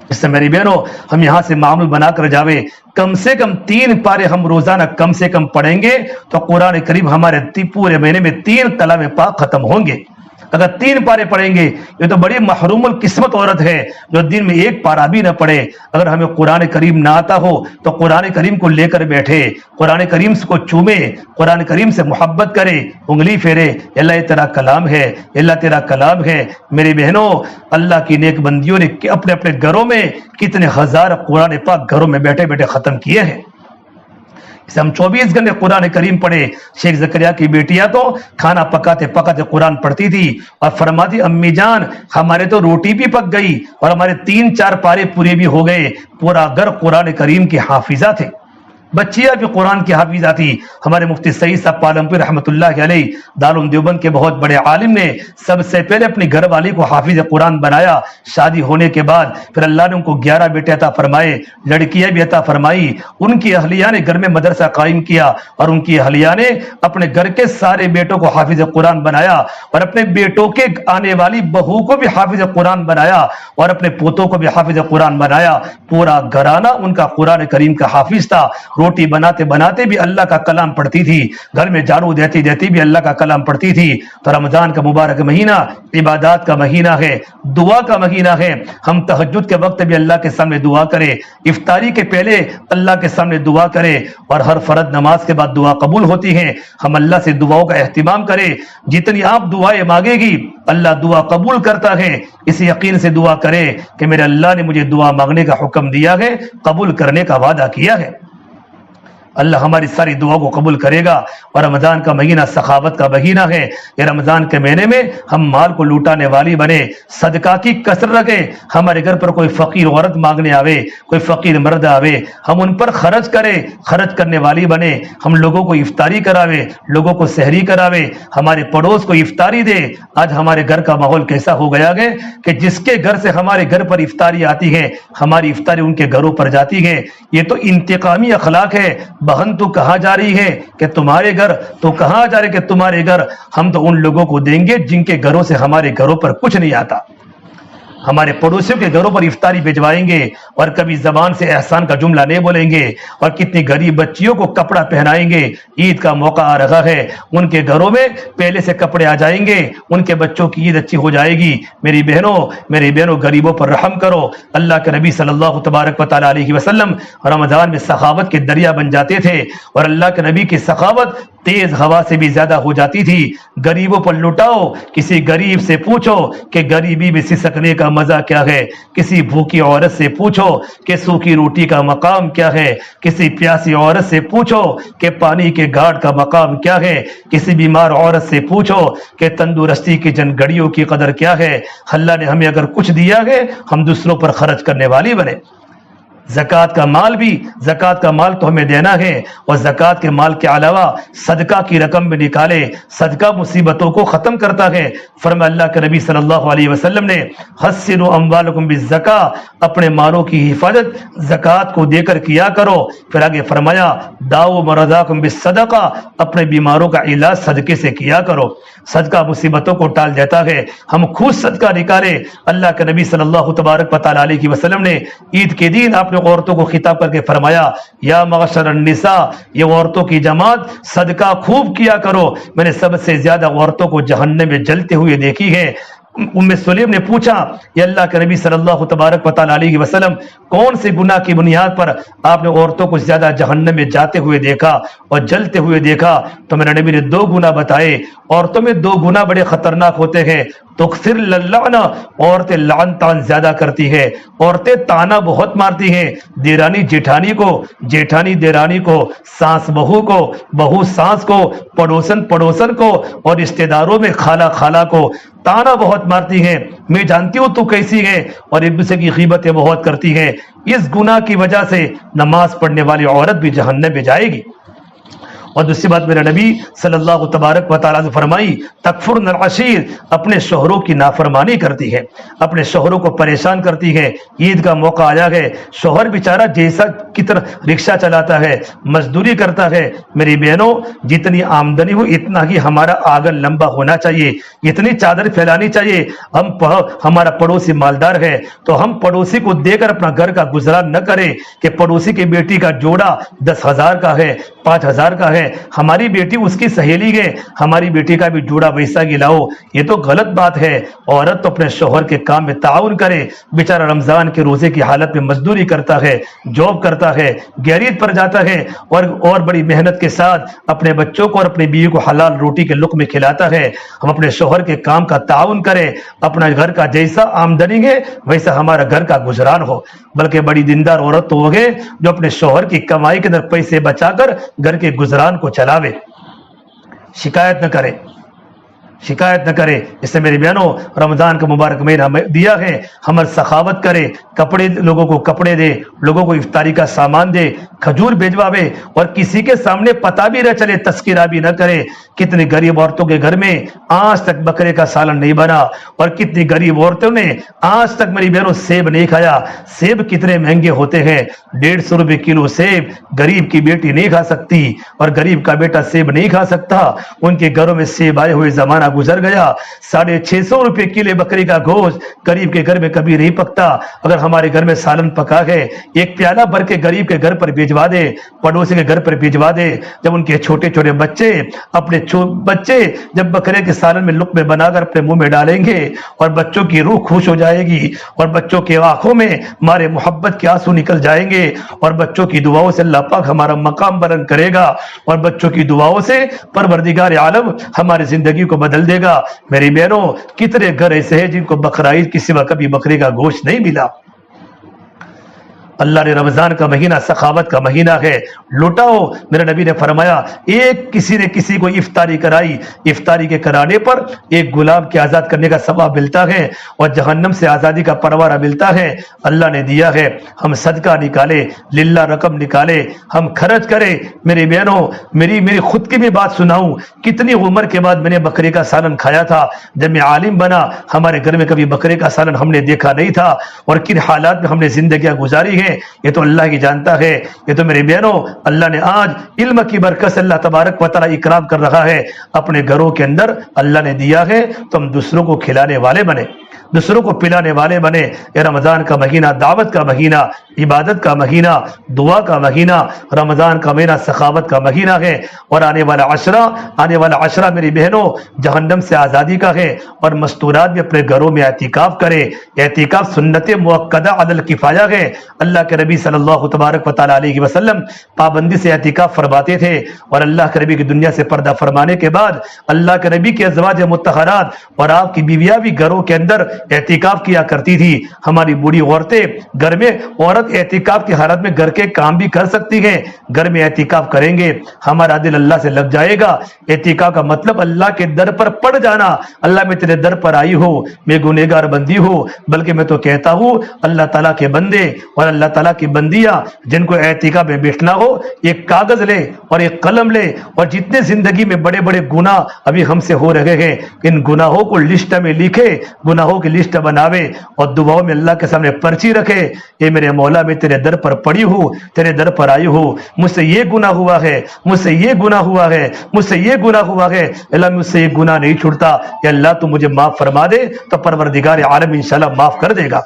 اس سے میری بہنوں ہم یہاں سے معمول بنا کر جاوے، کم سے کم 3 پارے ہم روزانہ کم سے کم پڑھیں گے تو قرآن کریم ہمارے پورے مہینے میں 3 کلام پاک ختم ہوں گے۔ اگر 3 پارے پڑھیں گے یہ تو بڑی محروم القسمت عورت ہے جو دن میں 1 پارہ بھی نہ پڑھے۔ اگر ہمیں قرآن کریم نہ آتا ہو تو قرآن کریم کو لے کر بیٹھے، قرآن کریم کو چومے، قرآن کریم سے محبت کرے، انگلی پھیرے، اللہ یہ تیرا کلام ہے، اللہ تیرا کلام ہے۔ میری بہنوں، اللہ کی نیک بندیوں نے اپنے اپنے گھروں میں کتنے ہزار قرآن پاک گھروں میں بیٹھے بیٹھے ختم کیے ہیں۔ اسے ہم 24 گھنٹے قرآن کریم پڑھے۔ شیخ زکریا کی بیٹیاں تو کھانا پکاتے پکاتے قرآن پڑھتی تھی اور فرماتی امی جان ہمارے تو روٹی بھی پک گئی اور ہمارے 3-4 پارے پورے بھی ہو گئے۔ پورا گھر قرآن کریم کی حافظہ تھے، بچیاں بھی قرآن کی حافظہ تھی۔ ہمارے مفتی سعید صاحب پالمپور رحمۃ اللہ علیہ دارالعلوم دیوبند کے بہت بڑے عالم نے سب سے پہلے اپنی گھر والی کو حافظ قرآن بنایا۔ شادی ہونے کے بعد پھر اللہ نے ان کو 11 بیٹے عطا فرمائے، لڑکیاں بھی عطا فرمائی۔ ان کی اہلیہ نے گھر میں مدرسہ قائم کیا اور ان کی اہلیہ نے اپنے گھر کے سارے بیٹوں کو حافظ قرآن بنایا اور اپنے بیٹوں کے آنے والی بہو کو بھی حافظ قرآن بنایا اور اپنے پوتوں کو بھی حافظ قرآن بنایا۔ پورا گھرانہ ان کا قرآن کریم کا حافظ تھا۔ روٹی بناتے بناتے بھی اللہ کا کلام پڑھتی تھی، گھر میں جھاڑو دیتی دیتی بھی اللہ کا کلام پڑھتی تھی۔ تو رمضان کا مبارک مہینہ عبادات کا مہینہ ہے، دعا کا مہینہ ہے۔ ہم تہجد کے وقت بھی اللہ کے سامنے دعا کریں، افطاری کے پہلے اللہ کے سامنے دعا کریں اور ہر فرض نماز کے بعد دعا قبول ہوتی ہے۔ ہم اللہ سے دعاؤں کا اہتمام کریں، جتنی آپ دعائیں مانگے گی اللہ دعا قبول کرتا ہے۔ اس یقین سے دعا کریں کہ میرے اللہ نے مجھے دعا مانگنے کا حکم دیا ہے، قبول کرنے کا وعدہ کیا ہے۔ اللہ ہماری ساری دعاؤں کو قبول کرے گا۔ اور رمضان کا مہینہ سخاوت کا مہینہ ہے۔ یہ رمضان کے مہینے میں ہم مال کو لوٹانے والی بنے، صدقہ کی کثرت رکھیں۔ ہمارے گھر پر کوئی فقیر عورت مانگنے آوے، کوئی فقیر مرد آوے، ہم ان پر خرچ کریں، خرچ کرنے والی بنے۔ ہم لوگوں کو افطاری کراوے، لوگوں کو سحری کراوے، ہمارے پڑوس کو افطاری دے۔ آج ہمارے گھر کا ماحول کیسا ہو گیا ہے کہ جس کے گھر سے ہمارے گھر پر افطاری آتی ہے ہماری افطاری ان کے گھروں پر جاتی ہے۔ یہ تو انتقامی اخلاق ہے۔ بہن تو کہاں جا رہی ہے کہ تمہارے گھر، تو کہاں جا رہے کہ تمہارے گھر۔ ہم تو ان لوگوں کو دیں گے جن کے گھروں سے ہمارے گھروں پر کچھ نہیں آتا۔ ہمارے پڑوسیوں کے گھروں پر افطاری بھجوائیں گے اور کبھی زبان سے احسان کا جملہ نہیں بولیں گے اور کتنی غریب بچیوں کو کپڑا پہنائیں گے۔ عید کا موقع آ رہا ہے، ان کے گھروں میں پہلے سے کپڑے آ جائیں گے، ان کے بچوں کی عید اچھی ہو جائے گی۔ میری بہنوں غریبوں پر رحم کرو۔ اللہ کے نبی صلی اللہ تبارک و تعالی علیہ وسلم رمضان میں سخاوت کے دریا بن جاتے تھے اور اللہ کے نبی کی سخاوت تیز ہوا سے بھی زیادہ ہو جاتی تھی۔ غریبوں پر لٹاؤ، کسی غریب سے پوچھو کہ غریبی میں سسکنے کا مزہ کیا ہے، کسی بھوکی عورت سے پوچھو کہ سوکھی روٹی کا مقام کیا ہے، کسی پیاسی عورت سے پوچھو کہ پانی کے گھاٹ کا مقام کیا ہے، کسی بیمار عورت سے پوچھو کہ تندرستی کی چند گھڑیوں کی قدر کیا ہے۔ اللہ نے ہمیں اگر کچھ دیا ہے ہم دوسروں پر خرچ کرنے والی بنے۔ زکوٰۃ کا مال تو ہمیں دینا ہے اور زکوٰۃ کے مال کے علاوہ صدقہ کی رقم بھی نکالے۔ صدقہ مصیبتوں کو ختم کرتا ہے۔ فرمایا اللہ کے نبی صلی اللہ علیہ وسلم نے حسنوا اموالکم بالزکاۃ، اپنے مالوں کی حفاظت زکوٰۃ کو دے کر کیا کرو۔ پھر آگے فرمایا داؤ مرضاکم بالصدقہ، اپنے بیماروں کا علاج صدقے سے کیا کرو۔ صدقہ مصیبتوں کو ٹال دیتا ہے۔ ہم خود صدقہ نکالے۔ اللہ کے نبی صلی اللہ تبارک و تعالی علیہ وسلم نے عید کے دن آپ عورتوں کو خطاب کر کے فرمایا یا معاشر النساء، یہ عورتوں کی جماعت صدقہ خوب کیا کرو، میں نے سب سے زیادہ عورتوں کو جہنم میں جلتے ہوئے دیکھی ہے۔ ام سلیم نے پوچھا یا اللہ کے نبی صلی اللہ تبارک و تعالی علیہ وسلم کون سے گناہ کی بنیاد پر آپ نے عورتوں کو زیادہ جہنم میں جاتے ہوئے دیکھا اور جلتے ہوئے دیکھا؟ تو میرے نبی نے 2 گناہ بتائے۔ عورتوں میں 2 گناہ بڑے خطرناک ہوتے ہیں۔ تکثر اللعنہ، عورتیں لعن تان زیادہ کرتی ہے، عورتیں تانا بہت مارتی ہیں، دیرانی جیٹھانی کو، جیٹھانی دیرانی کو، ساس بہو کو، بہو ساس کو، پڑوسن کو اور رشتہ داروں میں خالہ کو تانا بہت مارتی ہیں۔ میں جانتی ہوں تو کیسی ہے، اور ایک دوسرے کی غیبتیں بہت کرتی ہیں۔ اس گناہ کی وجہ سے نماز پڑھنے والی عورت بھی جہنم میں جائے گی۔ اور دوسری بات میرے نبی صلی اللہ تبارک و تعالیٰ نے فرمائی تکفرن العشیر، اپنے شوہروں کی نافرمانی کرتی ہے، اپنے شوہروں کو پریشان کرتی ہے۔ عید کا موقع آیا ہے، شوہر بیچارہ جیسا کی طرح رکشہ چلاتا ہے، مزدوری کرتا ہے۔ میری بہنوں جتنی آمدنی ہو اتنا ہی ہمارا آنگن لمبا ہونا چاہیے، اتنی چادر پھیلانی چاہیے۔ ہمارا پڑوسی مالدار ہے تو ہم پڑوسی کو دے کر اپنا گھر کا گزارا نہ کریں کہ پڑوسی کی بیٹی کا جوڑا 10,000 کا ہے، 5,000 کا ہے, ہماری بیٹی اس کی سہیلی ہے, ہماری بیٹی کا بھی جوڑا ویسا ہی لاؤ. یہ تو غلط بات ہے. عورت تو اپنے شوہر کے کام میں تعاون کرے. بیچارہ رمضان کے روزے کی حالت میں مزدوری کرتا ہے, جاب کرتا ہے, گیریج پر جاتا ہے اور بڑی محنت کے ساتھ اپنے بچوں کو اور اپنی بیوی کو حلال روٹی کے لقمے کھلاتا ہے. ہم اپنے شوہر کے کام کا تعاون کریں. اپنا گھر کا جیسا آمدنی ہے ویسا ہمارا گھر کا گزران ہو. بلکہ بڑی دیندار عورت تو ہوگے جو اپنے شوہر کی کمائی کے اندر پیسے بچا کر گھر کے گزران کو چلاوے. شکایت نہ کرے, شکایت نہ کرے. اس سے میری بہنوں رمضان کا مبارک مہینہ دیا ہے, ہم سخاوت کرے, کپڑے لوگوں کو کپڑے دے, لوگوں کو افطاری کا سامان دے, کھجور بھیجواوے, اور کسی کے سامنے پتہ بھی نہ چلے, تذکرہ بھی نہ کرے. کتنی غریب عورتوں کے گھر میں آج تک بکرے کا سالن نہیں بنا, اور کتنی غریب عورتوں نے آج تک میری بہنوں سیب نہیں کھایا. سیب کتنے مہنگے ہوتے ہیں, 150 روپے کلو سیب غریب کی بیٹی نہیں کھا سکتی, اور غریب کا بیٹا سیب نہیں کھا سکتا. ان کے گھروں میں سیب آئے ہوئے زمانہ گزر گیا. 650 روپے کلو بکری کا گوشت غریب کے گھر میں کبھی نہیں پکتا. اگر ہمارے گھر میں سالن پکا ہے, ایک پیالہ بھر کے غریب کے گھر پر بھیجوا دے, پڑوسی کے گھر پر بھیجوا دے. جب ان کے چھوٹے چھوٹے بچے جب بکرے کے سالن میں لقمے بنا کر اپنے منہ میں ڈالیں گے, اور بچوں کی روح خوش ہو جائے گی, اور بچوں کے آنکھوں میں ہمارے محبت کے آنسو نکل جائیں گے, اور بچوں کی دعاؤں سے اللہ پاک ہمارا مقام بلند کرے گا, اور بچوں کی دعاؤں سے پروردگار عالم ہماری زندگی کو بدل دے گا. میری بہنوں کتنے گھر ایسے ہیں جن کو بقرعید کی سوا کبھی بکرے کا گوشت نہیں ملا. اللہ نے رمضان کا مہینہ سخاوت کا مہینہ ہے, لوٹاؤ. میرے نبی نے فرمایا کسی نے کسی کو افطاری کرائی, افطاری کے کرانے پر ایک غلام کے آزاد کرنے کا ثواب ملتا ہے, اور جہنم سے آزادی کا پروارہ ملتا ہے. اللہ نے دیا ہے, ہم صدقہ نکالے, للہ رقم نکالے, ہم خرچ کرے. میری بہنوں میری خود کی بھی بات سناؤں, کتنی عمر کے بعد میں نے بکرے کا سالن کھایا تھا. جب میں عالم بنا ہمارے گھر میں کبھی بکرے کا سالن ہم نے دیکھا نہیں تھا, اور کن حالات میں ہم نے زندگیاں گزاری ہیں یہ تو اللہ ہی جانتا ہے. یہ تو میرے بہنوں اللہ نے آج علم کی برکت سے اللہ تبارک و تعالی اکرام کر رہا ہے. اپنے گھروں کے اندر اللہ نے دیا ہے تو ہم دوسروں کو کھلانے والے بنے, دوسروں کو پلانے والے بنے. یہ رمضان کا مہینہ دعوت کا مہینہ, عبادت کا مہینہ, دعا کا مہینہ, رمضان کا مہینہ سخاوت کا مہینہ ہے. اور آنے والا عشرہ میری بہنوں جہنم سے آزادی کا ہے. اور مستورات بھی اپنے گھروں میں اعتکاف کرے. اعتکاف سنت مؤکدہ عدل کفایہ ہے. اللہ کے نبی صلی اللہ تبارک و تعالی علیہ وسلم پابندی سے اعتکاف فرماتے تھے, اور اللہ کے نبی کی دنیا سے پردہ فرمانے کے بعد اللہ کے نبی کے ازواج مطہرات اور آپ کی بیویاں بھی گھروں کے اندر اعتکاف کیا کرتی تھی. ہماری بوڑھی عورتیں گھر میں, عورت اعتکاف کی حالت میں گھر کے کام بھی کر سکتی ہیں. گھر میں اعتکاف کریں گے ہمارا دل اللہ سے لگ جائے گا. اعتکاف کا مطلب اللہ کے در پر پڑ جانا. اللہ میں تیرے در پر آئی ہوں, میں گنہگار بندی ہوں, بلکہ میں تو کہتا ہوں اللہ تعالیٰ کے بندے اور اللہ تعالیٰ کی بندیاں جن کو اعتکاف میں بیٹھنا ہو, ایک کاغذ لے اور ایک قلم لے, اور جتنے زندگی میں بڑے بڑے گناہ ابھی ہم سے ہو رہے ہیں ان گناہوں کو لسٹ میں لکھے, گناہوں کی لسٹ بناوے, اور دعاؤں میں اللہ کے سامنے پرچی رکھے. اے میرے مولا میں تیرے در پر پڑی ہوں, تیرے در پر آئی ہوں, مجھ سے یہ گناہ ہوا ہے, مجھ سے یہ گناہ ہوا ہے, مجھ سے یہ گناہ ہوا ہے, اللہ مجھ سے یہ گناہ نہیں چھوٹتا, یا اللہ تو مجھے معاف فرما دے, تو پروردگار عالم انشاءاللہ معاف کر دے گا.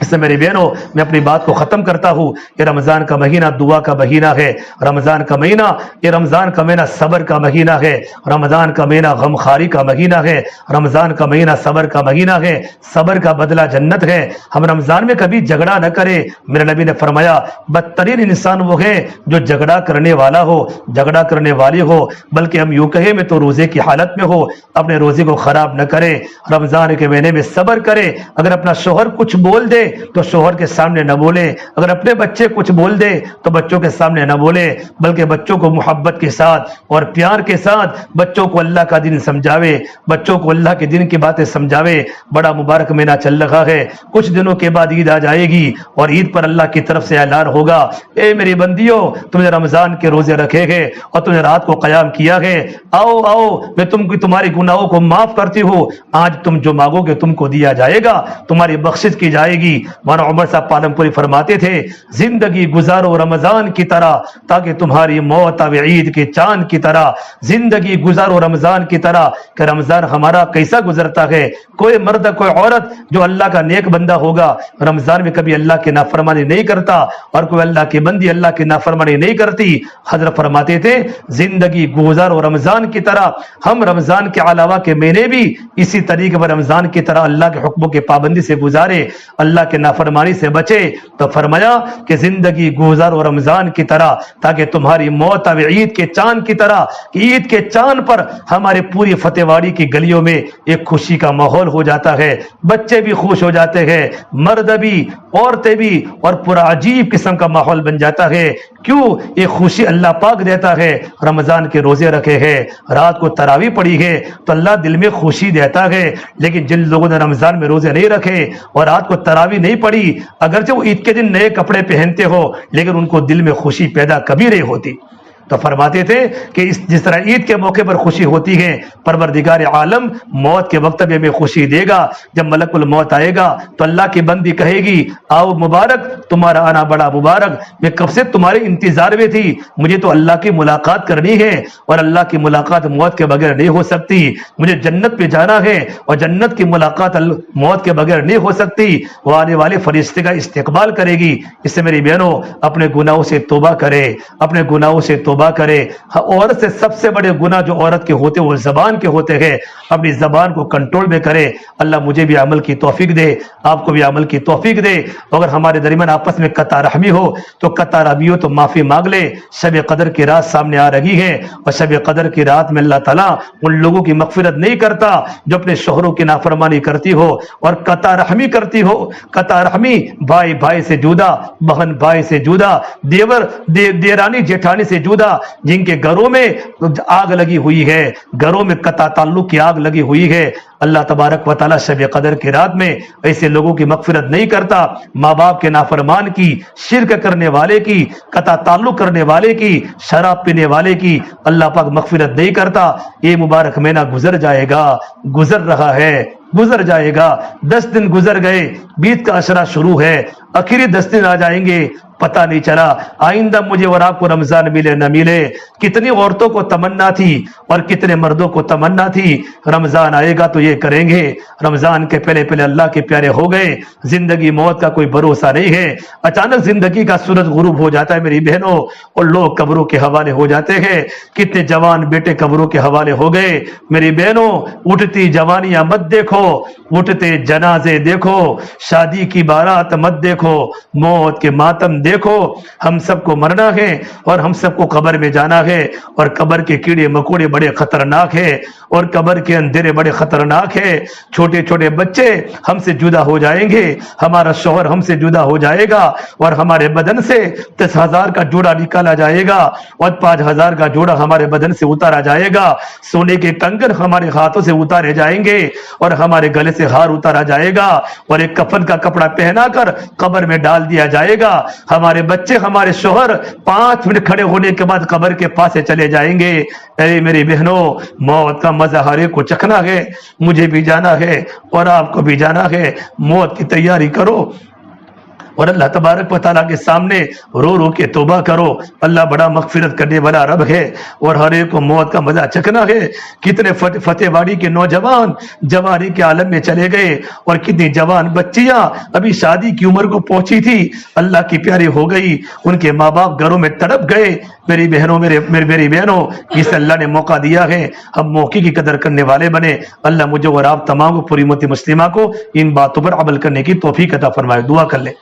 اس سے میری بہنوں میں اپنی بات کو ختم کرتا ہوں. یہ رمضان کا مہینہ دعا کا مہینہ ہے. رمضان کا مہینہ صبر کا مہینہ ہے. رمضان کا مہینہ غمخواری کا مہینہ ہے. رمضان کا مہینہ صبر کا مہینہ ہے. صبر کا بدلہ جنت ہے. ہم رمضان میں کبھی جھگڑا نہ کرے. میرے نبی نے فرمایا بدترین انسان وہ ہے جو جھگڑا کرنے والا ہو, جھگڑا کرنے والی ہو, بلکہ ہم یوں کہیں میں تو روزے کی حالت میں ہو, اپنے روزے کو خراب نہ کرے. رمضان کے مہینے میں صبر کرے. اگر اپنا شوہر کچھ بول دے تو شوہر کے سامنے نہ بولے, اگر اپنے بچے کچھ بول دے تو بچوں کے سامنے نہ بولے, بلکہ بچوں کو محبت کے ساتھ اور پیار کے ساتھ بچوں کو اللہ کا دین سمجھاوے, بچوں کو اللہ کے دین کی باتیں سمجھاوے. بڑا مبارک مہینہ چل رہا ہے, کچھ دنوں کے بعد عید آ جائے گی, اور عید پر اللہ کی طرف سے اعلان ہوگا اے میری بندیوں تم نے رمضان کے روزے رکھے ہیں اور تم نے رات کو قیام کیا ہے, آؤ میں تمہاری گناہوں کو معاف کرتی ہوں. آج تم جو مانگو گے تم کو دیا جائے گا, تمہاری بخشش کی جائے گی. مولانا عمر صاحب پالمپوری فرماتے تھے زندگی گزارو رمضان کی طرح تاکہ تمہاری موت آوے عید کے چاند کی طرح. زندگی گزارو رمضان کی طرح کہ رمضان ہمارا کیسا گزرتا ہے. کوئی مرد کوئی عورت جو اللہ کا نیک بندہ ہوگا رمضان میں کبھی اللہ کی نافرمانی نہیں کرتا اور کوئی اللہ کی بندی اللہ کی نافرمانی نہیں کرتی. حضرت فرماتے تھے زندگی گزارو رمضان کی طرح. ہم رمضان کے علاوہ کے مہینے بھی اسی طریقے پر رمضان کی طرح اللہ کے حکموں کی پابندی سے گزارے, اللہ کے نافرمانی سے بچے. تو فرمایا کہ زندگی گزارو رمضان کی طرح تاکہ تمہاری موت آوے عید کے چاند کی طرح. کہ عید کے چاند پر ہمارے پوری فتح واڑی کی گلیوں میں ایک خوشی کا ماحول ہو جاتا ہے, بچے بھی خوش ہو جاتے ہیں, مرد بھی عورتیں بھی, اور پورا عجیب قسم کا ماحول بن جاتا ہے. کیوں؟ یہ خوشی اللہ پاک دیتا ہے. رمضان کے روزے رکھے ہیں, رات کو تراویح پڑھی ہے تو اللہ دل میں خوشی دیتا ہے. لیکن جن لوگوں نے رمضان میں روزے نہیں رکھے اور رات کو تراویح نہیں پڑھی, اگرچہ وہ عید کے دن نئے کپڑے پہنتے ہو لیکن ان کو دل میں خوشی پیدا کبھی نہیں ہوتی. تو فرماتے تھے کہ جس طرح عید کے موقع پر خوشی ہوتی ہے, پروردگار عالم موت کے وقت میں خوشی دے گا. جب ملک الموت آئے گا تو اللہ کی بندی کہے گی آؤ مبارک, تمہارا آنا بڑا مبارک, میں کب سے تمہارے انتظار میں تھی, مجھے تو اللہ کی ملاقات کرنی ہے اور اللہ کی ملاقات موت کے بغیر نہیں ہو سکتی. مجھے جنت پہ جانا ہے اور جنت کی ملاقات موت کے بغیر نہیں ہو سکتی. وہ آنے والے فرشتے کا استقبال کرے گی. اس سے میری بہنوں اپنے گناہوں سے توبہ کرے, اپنے گناہوں سے توبہ کرے. عورت سے سب سے بڑے گناہ جو عورت کے ہوتے وہ زبان کے ہوتے ہیں. اپنی زبان کو کنٹرول میں کرے. اللہ مجھے بھی عمل کی توفیق دے, آپ کو بھی عمل کی توفیق دے. اگر ہمارے درمیان آپس میں قطع رحمی ہو تو قطع رحمی ہو تو معافی مانگ لے. شب قدر کی رات سامنے آ رہی ہے اور شب قدر کی رات میں اللہ تعالیٰ ان لوگوں کی مغفرت نہیں کرتا جو اپنے شوہروں کی نافرمانی کرتی ہو اور قطع رحمی کرتی ہو. قطع رحمی بھائی بھائی سے جدا, بہن بھائی سے جدا, دیور دیرانی جیٹھانی سے جدا, جن کے گھروں میں آگ لگی ہوئی ہے, گھروں میں قطع تعلق کی آگ لگی ہوئی ہے. اللہ تبارک و تعالیٰ شب قدر کی رات میں ایسے لوگوں کی مغفرت نہیں کرتا. ماں باپ کے نافرمان کی, شرک کرنے والے کی, قطع تعلق کرنے والے کی, شراب پینے والے کی اللہ پاک مغفرت نہیں کرتا. یہ مبارک مہینہ گزر جائے گا, گزر رہا ہے, گزر جائے گا. 10 دن گزر گئے, بیت کا عشرہ شروع ہے, آخری 10 دن آ جائیں گے, پتہ نہیں چلا آئندہ مجھے اور آپ کو رمضان ملے نہ ملے. کتنی عورتوں کو تمنا تھی اور کتنے مردوں کو تمنا تھی رمضان آئے گا تو یہ کریں گے. رمضان کے پہلے پہلے اللہ کے پیارے ہو گئے. زندگی موت کا کوئی بھروسہ نہیں ہے. اچانک زندگی کا سورج غروب ہو جاتا ہے میری بہنوں, اور لوگ قبروں کے حوالے ہو جاتے ہیں. کتنے جوان بیٹے قبروں کے حوالے ہو گئے. میری بہنوں اٹھتی جوانیاں مت دیکھو, اٹھتے جنازے دیکھو, شادی کی بارات مت دیکھو, موت کے ماتم دیکھو. ہم سب کو مرنا ہے اور ہم سب کو قبر میں جانا ہے, اور قبر کے کیڑے مکوڑے بڑے خطرناک ہے, اور قبر کے اندھیرے بڑے خطرناک ہے. چھوٹے چھوٹے بچے ہم سے جدا ہو جائیں گے, ہمارا شوہر ہم سے جدا ہو جائے گا, اور ہمارے بدن سے 10,000 کا جوڑا نکالا جائے گا اور 5,000 کا جوڑا ہمارے بدن سے اتارا جائے گا. سونے کے کنگن ہمارے ہاتھوں سے اتارے جائیں گے اور ہمارے گلے سے ہار اتارا جائے گا, اور ایک کفن کا کپڑا پہنا کر قبر میں ڈال دیا جائے گا. ہمارے بچے, ہمارے شوہر 5 منٹ کھڑے ہونے کے بعد قبر کے پاس سے چلے جائیں گے. اے میری بہنوں, موت کا مزہ ہر ایک کو چکھنا ہے. مجھے بھی جانا ہے اور آپ کو بھی جانا ہے. موت کی تیاری کرو اور اللہ تبارک و تعالیٰ کے سامنے رو رو کے توبہ کرو. اللہ بڑا مغفرت کرنے والا رب ہے اور ہر ایک کو موت کا مزہ چکھنا ہے. کتنے فتح واڑی کے نوجوان جوانی کے عالم میں چلے گئے, اور کتنی جوان بچیاں ابھی شادی کی عمر کو پہنچی تھی اللہ کی پیاری ہو گئی. ان کے ماں باپ گھروں میں تڑپ گئے. میری بہنوں, میری بہنوں, اس اللہ نے موقع دیا ہے, ہم موقع کی قدر کرنے والے بنے. اللہ مجھے اور آپ تمام کو, پوری امت مسلمہ کو ان باتوں پر عمل کرنے کی توفیق عطا فرمائے. دعا کر لیں.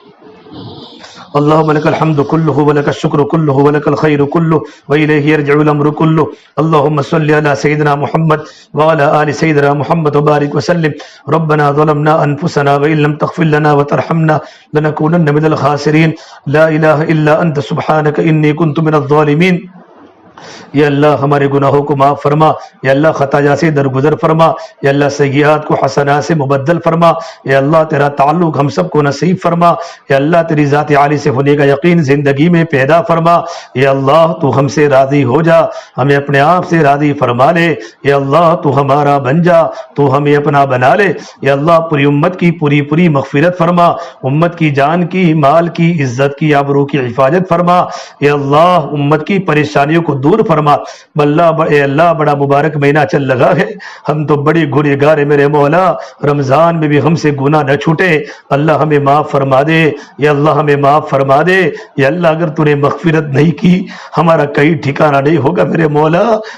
اللهم لك الحمد كله ولك الشكر كله ولك الخير كله وإليه يرجع الأمر كله. اللهم صل على سيدنا محمد وعلى آل سيدنا محمد وبارك وسلم. ربنا ظلمنا أنفسنا وإن لم تغفر لنا وترحمنا لنكونن من الخاسرين. لا إله إلا أنت سبحانك إني كنت من الظالمين. یا اللہ ہمارے گناہوں کو معاف فرما، یا اللہ خطایا سے درگزر فرما، یا اللہ سیئات کو حسنات سے مبدل فرما، یا اللہ تیرا تعلق ہم سب کو نصیب فرما، یا اللہ تیری ذات عالی سے ہونے کا یقین زندگی میں پیدا فرما، یا اللہ تو ہم سے راضی ہو جا، ہمیں اپنے آپ سے راضی فرما لے، یا اللہ تو ہمارا بن جا، تو ہمیں اپنا بنا لے، یا اللہ پوری امت کی پوری مغفرت فرما، امت کی جان کی، مال کی، عزت کی، آبرو کی حفاظت فرما، یا اللہ امت کی پریشانیوں کو دور فرما۔ اے اللہ بڑا مبارک مہینہ چل لگا ہے، ہم تو بڑے گنہ گار ہیں میرے مولا، رمضان میں بھی ہم سے گناہ نہ چھوٹے، اللہ ہمیں معاف فرما دے، یا اللہ ہمیں معاف فرما دے، یا اللہ اگر تو نے مغفرت نہیں کی ہمارا کہیں ٹھکانہ نہیں ہوگا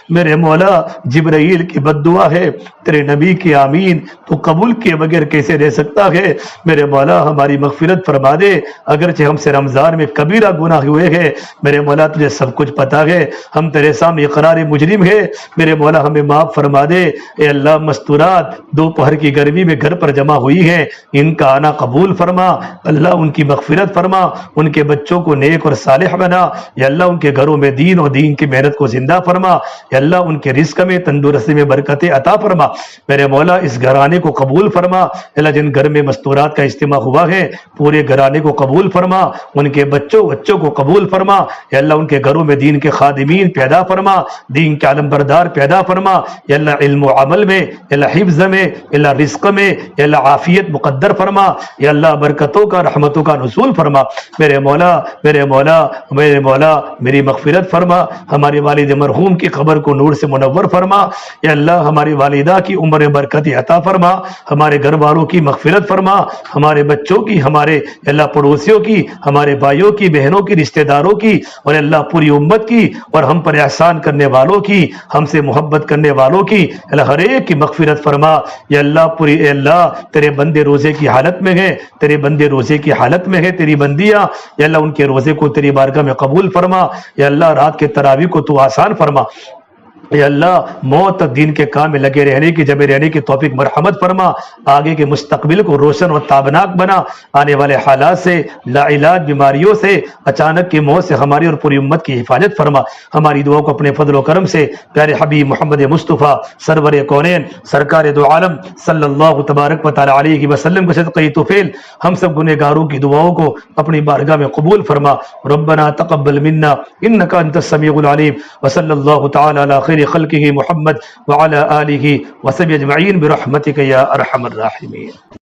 میرے مولا جبرائیل کی بد دعا ہے، تیرے نبی کی آمین تو قبول کیے بغیر کیسے رہ سکتا ہے؟ میرے مولا ہماری مغفرت فرما دے، اگرچہ ہم سے رمضان میں کبیرہ گناہ ہوئے ہیں میرے مولا تجھے سب کچھ پتا ہے، ہم تیرے سامنے اقرار مجرم ہے، میرے مولا ہمیں معاف فرما دے، اے اللہ مستورات دوپہر کی گرمی میں گھر پر جمع ہوئی ہیں، ان کا آنا قبول فرما، اللہ ان کی مغفرت فرما، ان کے بچوں کو نیک اور صالح بنا، یا اللہ ان کے گھروں میں دین اور دین کی محنت کو زندہ فرما، یا اللہ ان کے رزق میں تندرستی میں برکتیں عطا فرما، میرے مولا اس گھرانے کو قبول فرما، اللہ جن گھر میں مستورات کا اجتماع ہوا ہے پورے گھرانے کو قبول فرما، ان کے بچوں کو قبول فرما، یا اللہ ان کے گھروں میں دین کے خادمین پیدا فرما، دین کے علم بردار پیدا فرما، یا اللہ علم و عمل میں، یا اللہ حفظ میں، یا اللہ رزق میں، یا اللہ عافیت مقدر فرما، یا اللہ برکتوں کا رحمتوں کا نزول فرما، میرے مولا میری مغفرت فرما، ہمارے والد مرحوم کی قبر کو نور سے منور فرما، یا اللہ ہماری والدہ کی عمر میں برکت عطا فرما، ہمارے گھر والوں کی مغفرت فرما، ہمارے بچوں کی، ہمارے اللہ پڑوسیوں کی، ہمارے بھائیوں کی، بہنوں کی، رشتہ داروں کی، اور اللہ پوری امت کی، اور ہم پر احسان کرنے والوں کی، ہم سے محبت کرنے والوں کی، اللہ ہر ایک کی مغفرت فرما، یا اللہ اے اللہ تیرے بندے روزے کی حالت میں ہیں، تیرے بندے روزے کی حالت میں ہیں، تیری بندیاں، یا اللہ ان کے روزے کو تیری بارگاہ میں قبول فرما، یا اللہ رات کے تراویح کو تو آسان فرما، یا اللہ موت تک دین کے کام میں لگے رہنے کی، جمے رہنے کی توفیق مرحمت فرما، آگے کے مستقبل کو روشن اور تابناک بنا، آنے والے حالات سے، لا علاج بیماریوں سے، اچانک کی موت سے ہماری اور پوری امت کی حفاظت فرما، ہماری دعا کو اپنے فضل و کرم سے پیارے حبیب محمد مصطفیٰ سرور کونین سرکار دو عالم صلی اللہ تبارک و تعالی علیہ وسلم کے صدقہ طفیل ہم سب گنہ گاروں کی دعاؤں کو اپنی بارگاہ میں قبول فرما، ربنا تقبل منا انک انت السمیع العلیم، وصلی اللہ تعالی علی خیر خلقه محمد وعلى آله وصحبه اجمعین برحمتک یا ارحم الراحمین۔